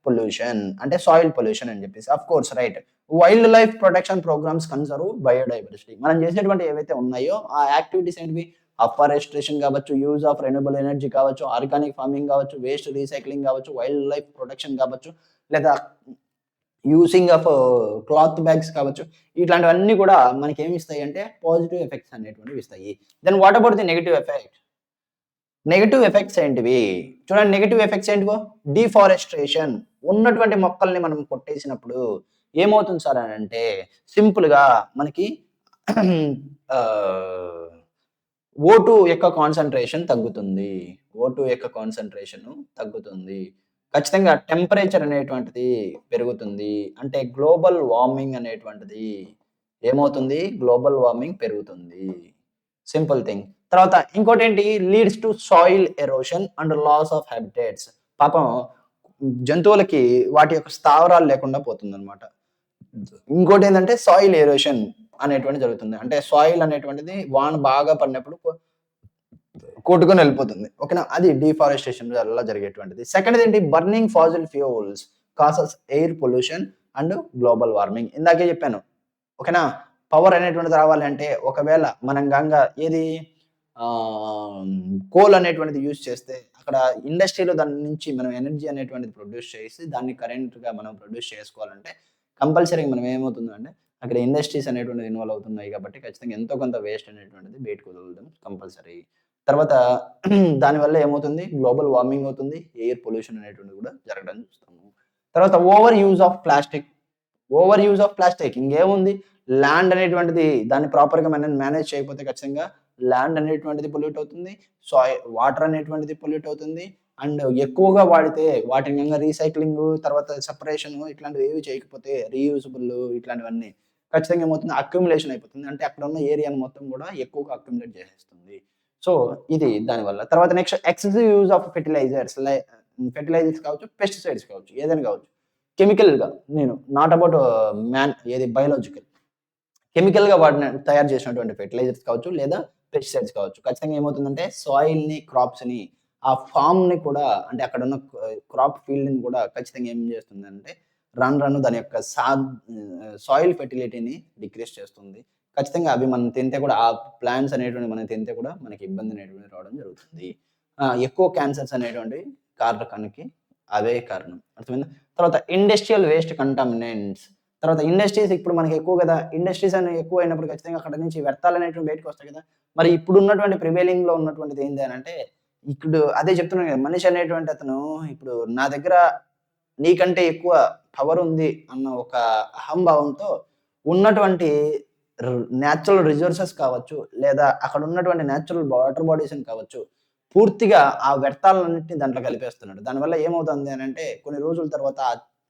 pollution. అంటే సాయిల్ పొల్యూషన్ అని చెప్పేసి. Of course right. Wildlife protection programs conserve biodiversity. మనం చేసేటువంటి ఏవైతే ఉన్నాయో ఆ యాక్టివిటీస్ ఏంటివి? అఫారెస్ట్రేషన్ కావచ్చు, యూజ్ ఆఫ్ రెన్యూవబుల్ ఎనర్జీ కావచ్చు, ఆర్గానిక్ ఫార్మింగ్ కావచ్చు, వేస్ట్ రీసైక్లింగ్ కావచ్చు, వైల్డ్ లైఫ్ ప్రొటెక్షన్ కావచ్చు, లేదా యూజింగ్ ఆఫ్ క్లాత్ బ్యాగ్స్ కావచ్చు. ఇట్లాంటివన్నీ కూడా మనకేమి ఇస్తాయి అంటే పాజిటివ్ ఎఫెక్ట్స్ అనేటువంటివి ఇస్తాయి. Then what about the negative effect? Negative effects ఏంటివి? చూడండి నెగెటివ్ ఎఫెక్ట్స్ ఏంటివో? డిఫారెస్ట్రేషన్. ఉన్నటువంటి మొక్కల్ని మనం కొట్టేసినప్పుడు ఏమవుతుంది సార్ అనంటే సింపుల్‌గా మనకి ఆహ్, ఓ2 యొక్క కాన్సంట్రేషన్ తగ్గుతుంది. ఓ2 యొక్క కాన్సంట్రేషను తగ్గుతుంది. ఖచ్చితంగా టెంపరేచర్ అనేటువంటిది పెరుగుతుంది. అంటే గ్లోబల్ వార్మింగ్ అనేటువంటిది ఏమవుతుంది? గ్లోబల్ వార్మింగ్ పెరుగుతుంది. Simple thing. తర్వాత ఇంకోటేంటి leads to soil erosion and loss of habitats. పాపం జంతువులకి వాటి యొక్క స్థావరాలు లేకుండా పోతుందన్నమాట. ఇంకోటేందంటే సాయిల్ ఎరోషన్ అనేటువంటిది జరుగుతుంది. అంటే సాయిల్ అనేటువంటిది వాన బాగా పడినప్పుడు కొట్టుకొని వెళ్ళిపోతుంది. ఓకేనా? అది డిఫారెస్టేషన్ వల్ల జరిగేటువంటిది. సెకండ్‌దేంటి burning fossil fuels causes air pollution and global warming. ఇందాకే చెప్పాను. ఓకేనా? పవర్ అనేటువంటిది రావాలి అంటే ఒకవేళ మనం గంగ ఏది ఆహ్, కోల్ అనేటువంటిది యూజ్ చేస్తే అక్కడ ఇండస్ట్రీలో దాని నుంచి మనం ఎనర్జీ అనేటువంటిది ప్రొడ్యూస్ చేసి దాన్ని కరెంట్‌గా మనం ప్రొడ్యూస్ చేసుకోవాలంటే కంపల్సరీగా మనం ఏమవుతుందంటే అక్కడ ఇండస్ట్రీస్ అనేటువంటివి ఇన్వాల్వ్ అవుతున్నాయి కాబట్టి ఖచ్చితంగా ఎంతో కొంత వేస్ట్ అనేటువంటిది బయటకు వదలడం కంపల్సరీ. తర్వాత దానివల్ల ఏమవుతుంది గ్లోబల్ వార్మింగ్ అవుతుంది. ఎయిర్ పొల్యూషన్ అనేటువంటిది కూడా జరగడం చూస్తాము. తర్వాత over use of plastic. Over use of plastic ఇంకేముంది ల్యాండ్ అనేటువంటిది దాన్ని ప్రాపర్‌గా మనం మేనేజ్ చేయకపోతే ఖచ్చితంగా ల్యాండ్ అనేటువంటిది పొల్యూట్ అవుతుంది. వాటర్ అనేటువంటిది పొల్యూట్ అవుతుంది. అండ్ ఎక్కువగా వాడితే వాటిని ఇంగ రీసైక్లింగు, తర్వాత సెపరేషను ఇట్లాంటివి ఏవి చేయకపోతే రీయూజబుల్ ఇట్లాంటివన్నీ ఖచ్చితంగా ఏమవుతుంది అక్యుములేషన్ అయిపోతుంది. అంటే అక్కడ ఉన్న ఏరియాని మొత్తం కూడా ఎక్కువగా అక్యుములేట్ చేసేస్తుంది. సో, ఇది దానివల్ల. తర్వాత next excessive use of fertilizers fertilizers కావచ్చు, పెస్టిసైడ్స్ కావచ్చు, ఏదైనా కావచ్చు. కెమికల్‌గా నేను నాట్ అబౌట్ ఏది బయోలాజికల్. కెమికల్‌గా తయారు చేసినటువంటి ఫెర్టిలైజర్స్ కావచ్చు, లేదా పెస్టిసైడ్స్ కావచ్చు. ఖచ్చితంగా ఏమవుతుందంటే సాయిల్‌ని, క్రాప్స్‌ని ఆ ఫార్మ్‌ని కూడా అంటే అక్కడున్న క్రాప్ ఫీల్డ్‌ని కూడా ఖచ్చితంగా ఏం చేస్తుందంటే రాను రాను దాని యొక్క సాయిల్ ఫెర్టిలిటీని డిక్రీజ్ చేస్తుంది. ఖచ్చితంగా అవి మనం తింటే కూడా ఆ ప్లాంట్స్ అనేటువంటివి మనం తింటే కూడా మనకి ఇబ్బంది అనేటువంటిది రావడం జరుగుతుంది. ఎక్కువ క్యాన్సర్స్ అనేటువంటివి కారకానికి అవే కారణం. అర్థమైందా? తర్వాత ఇండస్ట్రియల్ వేస్ట్ కంటామినెంట్స్. తర్వాత ఇండస్ట్రీస్ ఇప్పుడు మనకి ఎక్కువ గదా! ఇండస్ట్రీస్ అనేవి ఎక్కువయినప్పుడు ఖచ్చితంగా అక్కడి నుంచి వ్యర్థాలనేటివి బయటకొస్తాయి గదా! మరి ఇప్పుడున్నటువంటి ప్రివైలింగ్‌లో ఉన్నటువంటిది ఏంది అనంటే, ఇప్పుడు అదే చెప్తున్నాను గదా! మనిషి అనేటువంటి అతను ఇప్పుడు నా దగ్గర నీకంటే ఎక్కువ పవర్ ఉంది అన్న ఒక అహంభావంతో ఉన్నటువంటి న్యాచురల్ రిసోర్సెస్ కావచ్చు, లేదా అక్కడ ఉన్నటువంటి న్యాచురల్ వాటర్ బాడీస్‌ని కావచ్చు, పూర్తిగా ఆ వ్యర్థాలన్నిటిని దాంట్లో కలిపేస్తున్నాడు. దానివల్ల ఏమవుతుంది అనంటే కొన్ని రోజుల తర్వాత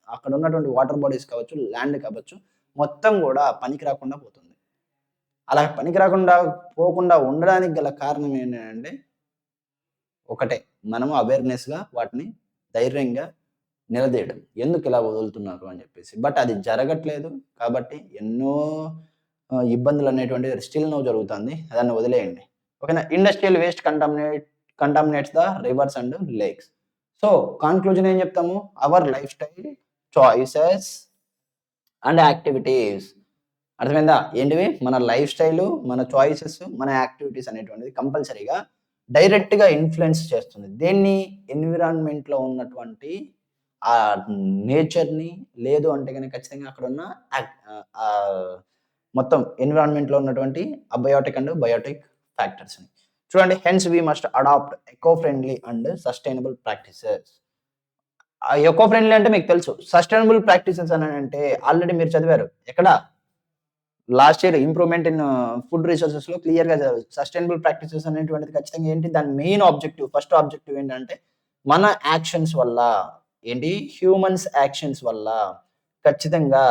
అక్కడ ఉన్నటువంటి వాటర్ బాడీస్ కావచ్చు, ల్యాండ్ కావచ్చు, మొత్తం గూడా పనికి రాకుండా పోతుంది. అలా పనికి రాకుండా పోకుండా ఉండడానికి గల కారణం ఏంటంటే ఒకటే. మనము అవేర్‌నెస్‌గా వాటిని ధైర్యంగా నిలదీయడం. ఎందుకిలా వదులుతున్నారు అని జెప్పేసి. బట్ అది జరగట్లేదు. కాబట్టి ఎన్నో ఇబ్బందులనేటువంటివి స్టిల్ నౌ జరుగుతుంది. దాన్ని వదిలేయండి. ఓకేనా? Industrial waste contaminates the rivers and lakes. So, conclusion ఏం జెప్తాము? Our life style, choices and activities. అర్థమైందా? ఏంటివి? మన లైఫ్ స్టైలు, మన చాయిసెస్, మన యాక్టివిటీస్ అనేటువంటిది కంపల్సరీగా డైరెక్ట్‌గా ఇన్‌ఫ్లూయెన్స్ చేస్తుంది. దేన్ని? ఎన్విరాన్మెంట్‌లో ఉన్నటువంటి నేచర్‌ని లేదు అంటే గనక ఖచ్చితంగా అక్కడున్న మొత్తం ఎన్విరాన్మెంట్‌లో ఉన్నటువంటి అబయోటిక్ అండ్ బయోటిక్ ఫ్యాక్టర్స్‌ని. చూడండి hence we must adapt eco friendly and sustainable practices. Eco friendly అంటే మీకు తెలుసు. సస్టైనబుల్ ప్రాక్టీసెస్ అనంటే ఆల్రెడీ మీరు చదివారు. ఎక్కడ? Last year improvement in food రిసోర్సెస్‌లో క్లియర్‌గా సస్టైనబుల్ ప్రాక్టీసెస్ అనేటువంటిది ఖచ్చితంగా ఏంటి? దాని మెయిన్ ఆబ్జెక్టివ్, ఫస్ట్ ఆబ్జెక్టివ్ ఏంటంటే మన యాక్షన్స్ వల్ల ఏంటి? హ్యూమన్స్ యాక్షన్స్ వల్ల ఖచ్చితంగా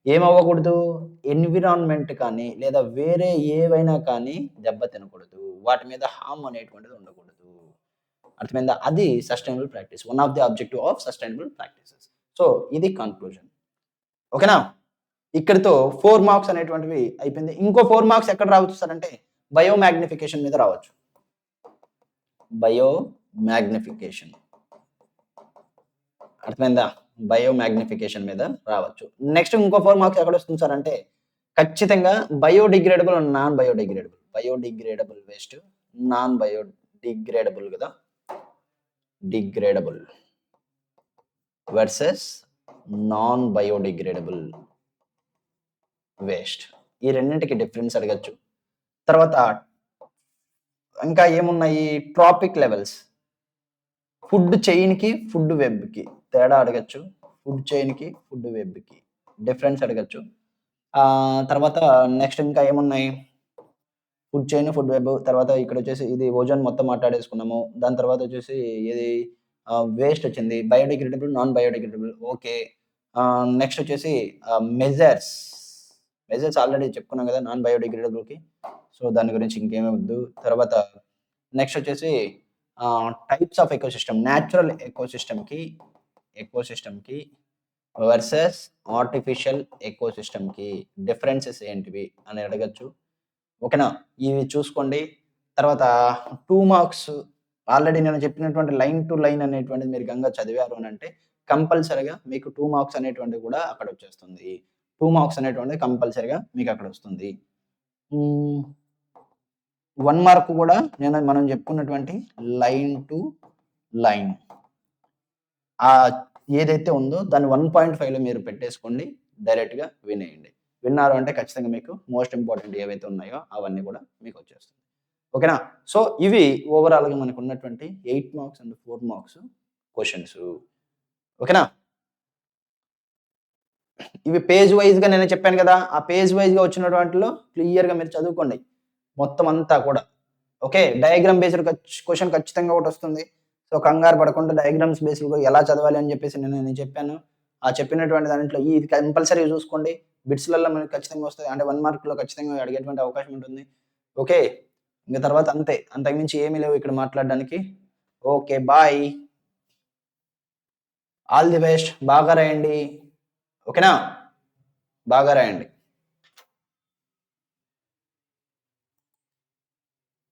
ఏమవ్వకూడదు? ఎన్విరాన్మెంట్ కానీ, లేదా వేరే ఏవైనా కానీ దెబ్బ తినకూడదు. వాటి మీద హార్మ్ అనేటువంటిది ఉండకూడదు. అర్థమైందా? అది sustainable practice. One of the objective of sustainable practices. So, ఇది కన్క్లూజన్. ఓకేనా? ఇక్కడితో 4 మార్క్స్ అనేటువంటివి అయిపోయింది. ఇంకో 4 మార్క్స్ ఎక్కడ రావచ్చు సార్ అంటే బయో మాగ్నిఫికేషన్ మీద రావచ్చు. Bio magnification. అర్థమైందా? బయో మాగ్నిఫికేషన్ మీద రావచ్చు. నెక్స్ట్ ఇంకో 4 మార్క్స్ ఎక్కడొస్తుంది సార్ అంటే ఖచ్చితంగా biodegradable and non biodegradable. Biodegradable waste, non biodegradable కదా! Degradable versus non biodegradable waste. ఈ రెండింటికి డిఫరెన్స్ అడగొచ్చు. తర్వాత ఇంకా ఏమున్నాయి? Trophic levels. ఫుడ్ చైన్‌కి, ఫుడ్ వెబ్‌కి తేడా అడగొచ్చు. ఫుడ్ చైన్‌కి, ఫుడ్ వెబ్‌కి డిఫరెన్స్ అడగొచ్చు. తర్వాత నెక్స్ట్ ఇంకా ఏమున్నాయి? Food chain, food web. తర్వాత ఇక్కడొచ్చేసి ఇది ఓజోన్ మొత్తం మాట్లాడేసుకున్నాము. దాని తర్వాత వచ్చేసి ఇది వేస్ట్ వచ్చింది. Biodegradable, non biodegradable okay. Next వచ్చేసి మెజర్స్. మెజర్స్ ఆల్రెడీ చెప్పుకున్నాం కదా! నాన్ బయోడిగ్రేడబుల్‌కి. సో, దాని గురించి ఇంకేమి వద్దు. తర్వాత నెక్స్ట్ వచ్చేసి టైప్స్ ఆఫ్ ఎకోసిస్టమ్. న్యాచురల్ ఎకోసిస్టమ్‌కి వర్సెస్ ఆర్టిఫిషియల్ ఎకోసిస్టమ్‌కి డిఫరెన్సెస్ ఏంటివి అని అడగొచ్చు. ఓకేనా? ఇవి చూసుకోండి. తర్వాత 2 మార్క్స్ ఆల్రెడీ నేను చెప్పినటువంటి లైన్ టు లైన్ అనేటువంటిది మీరు గనుక చదివారు అనంటే కంపల్సరీగా మీకు 2 మార్క్స్ అనేటువంటిది కూడా అక్కడొచ్చేస్తుంది. 2 మార్క్స్ అనేటువంటిది కంపల్సరీగా మీకక్కడొస్తుంది. 1 మార్క్ కూడా మనం చెప్పుకున్నటువంటి లైన్ టు లైన్. ఏదైతే ఉందో దాన్ని 1.5లో మీరు పెట్టేసుకోండి. డైరెక్ట్‌గా వినేయండి. విన్నారు అంటే ఖచ్చితంగా మీకు మోస్ట్ ఇంపార్టెంట్ ఏవైతే ఉన్నాయో అవన్నీ కూడా మీకొచ్చేస్తాయి. ఓకేనా? సో, ఇవి ఓవరాల్‌గా మనకున్నటువంటి 8 మార్క్స్ అండ్ 4 మార్క్స్ క్వెషన్స్. ఓకేనా? ఇవి పేజ్ వైస్‌గా నేను చెప్పాను కదా! ఆ పేజ్ వైస్‌గా వచ్చిన వాటిలో క్లియర్‌గా మీరు చదువుకోండి. మొత్తం అంతా కూడా. ఓకే. డయాగ్రామ్ బేస్డ్ క్వెషన్ ఖచ్చితంగా ఒకటొస్తుంది. సో, కంగారు పడకుండా డయాగ్రామ్స్ బేస్డ్‌గా ఎలా చదవాలి అని చెప్పేసి నేను చెప్పాను. ఆ చెప్పినటువంటి దాంట్లో ఇది కంపల్సరీగా చూసుకోండి. బిట్స్‌లలో మనకు ఖచ్చితంగా వస్తాయి. అంటే 1 మార్క్‌లో ఖచ్చితంగా అడిగేటువంటి అవకాశం ఉంటుంది. ఓకే. ఇంక తర్వాత అంతే. అంతకు మించి ఏమీ లేవు ఇక్కడ మాట్లాడడానికి. Okay. Bye. All the best. బాగా రాయండి. ఓకేనా? బాగా రాయండి.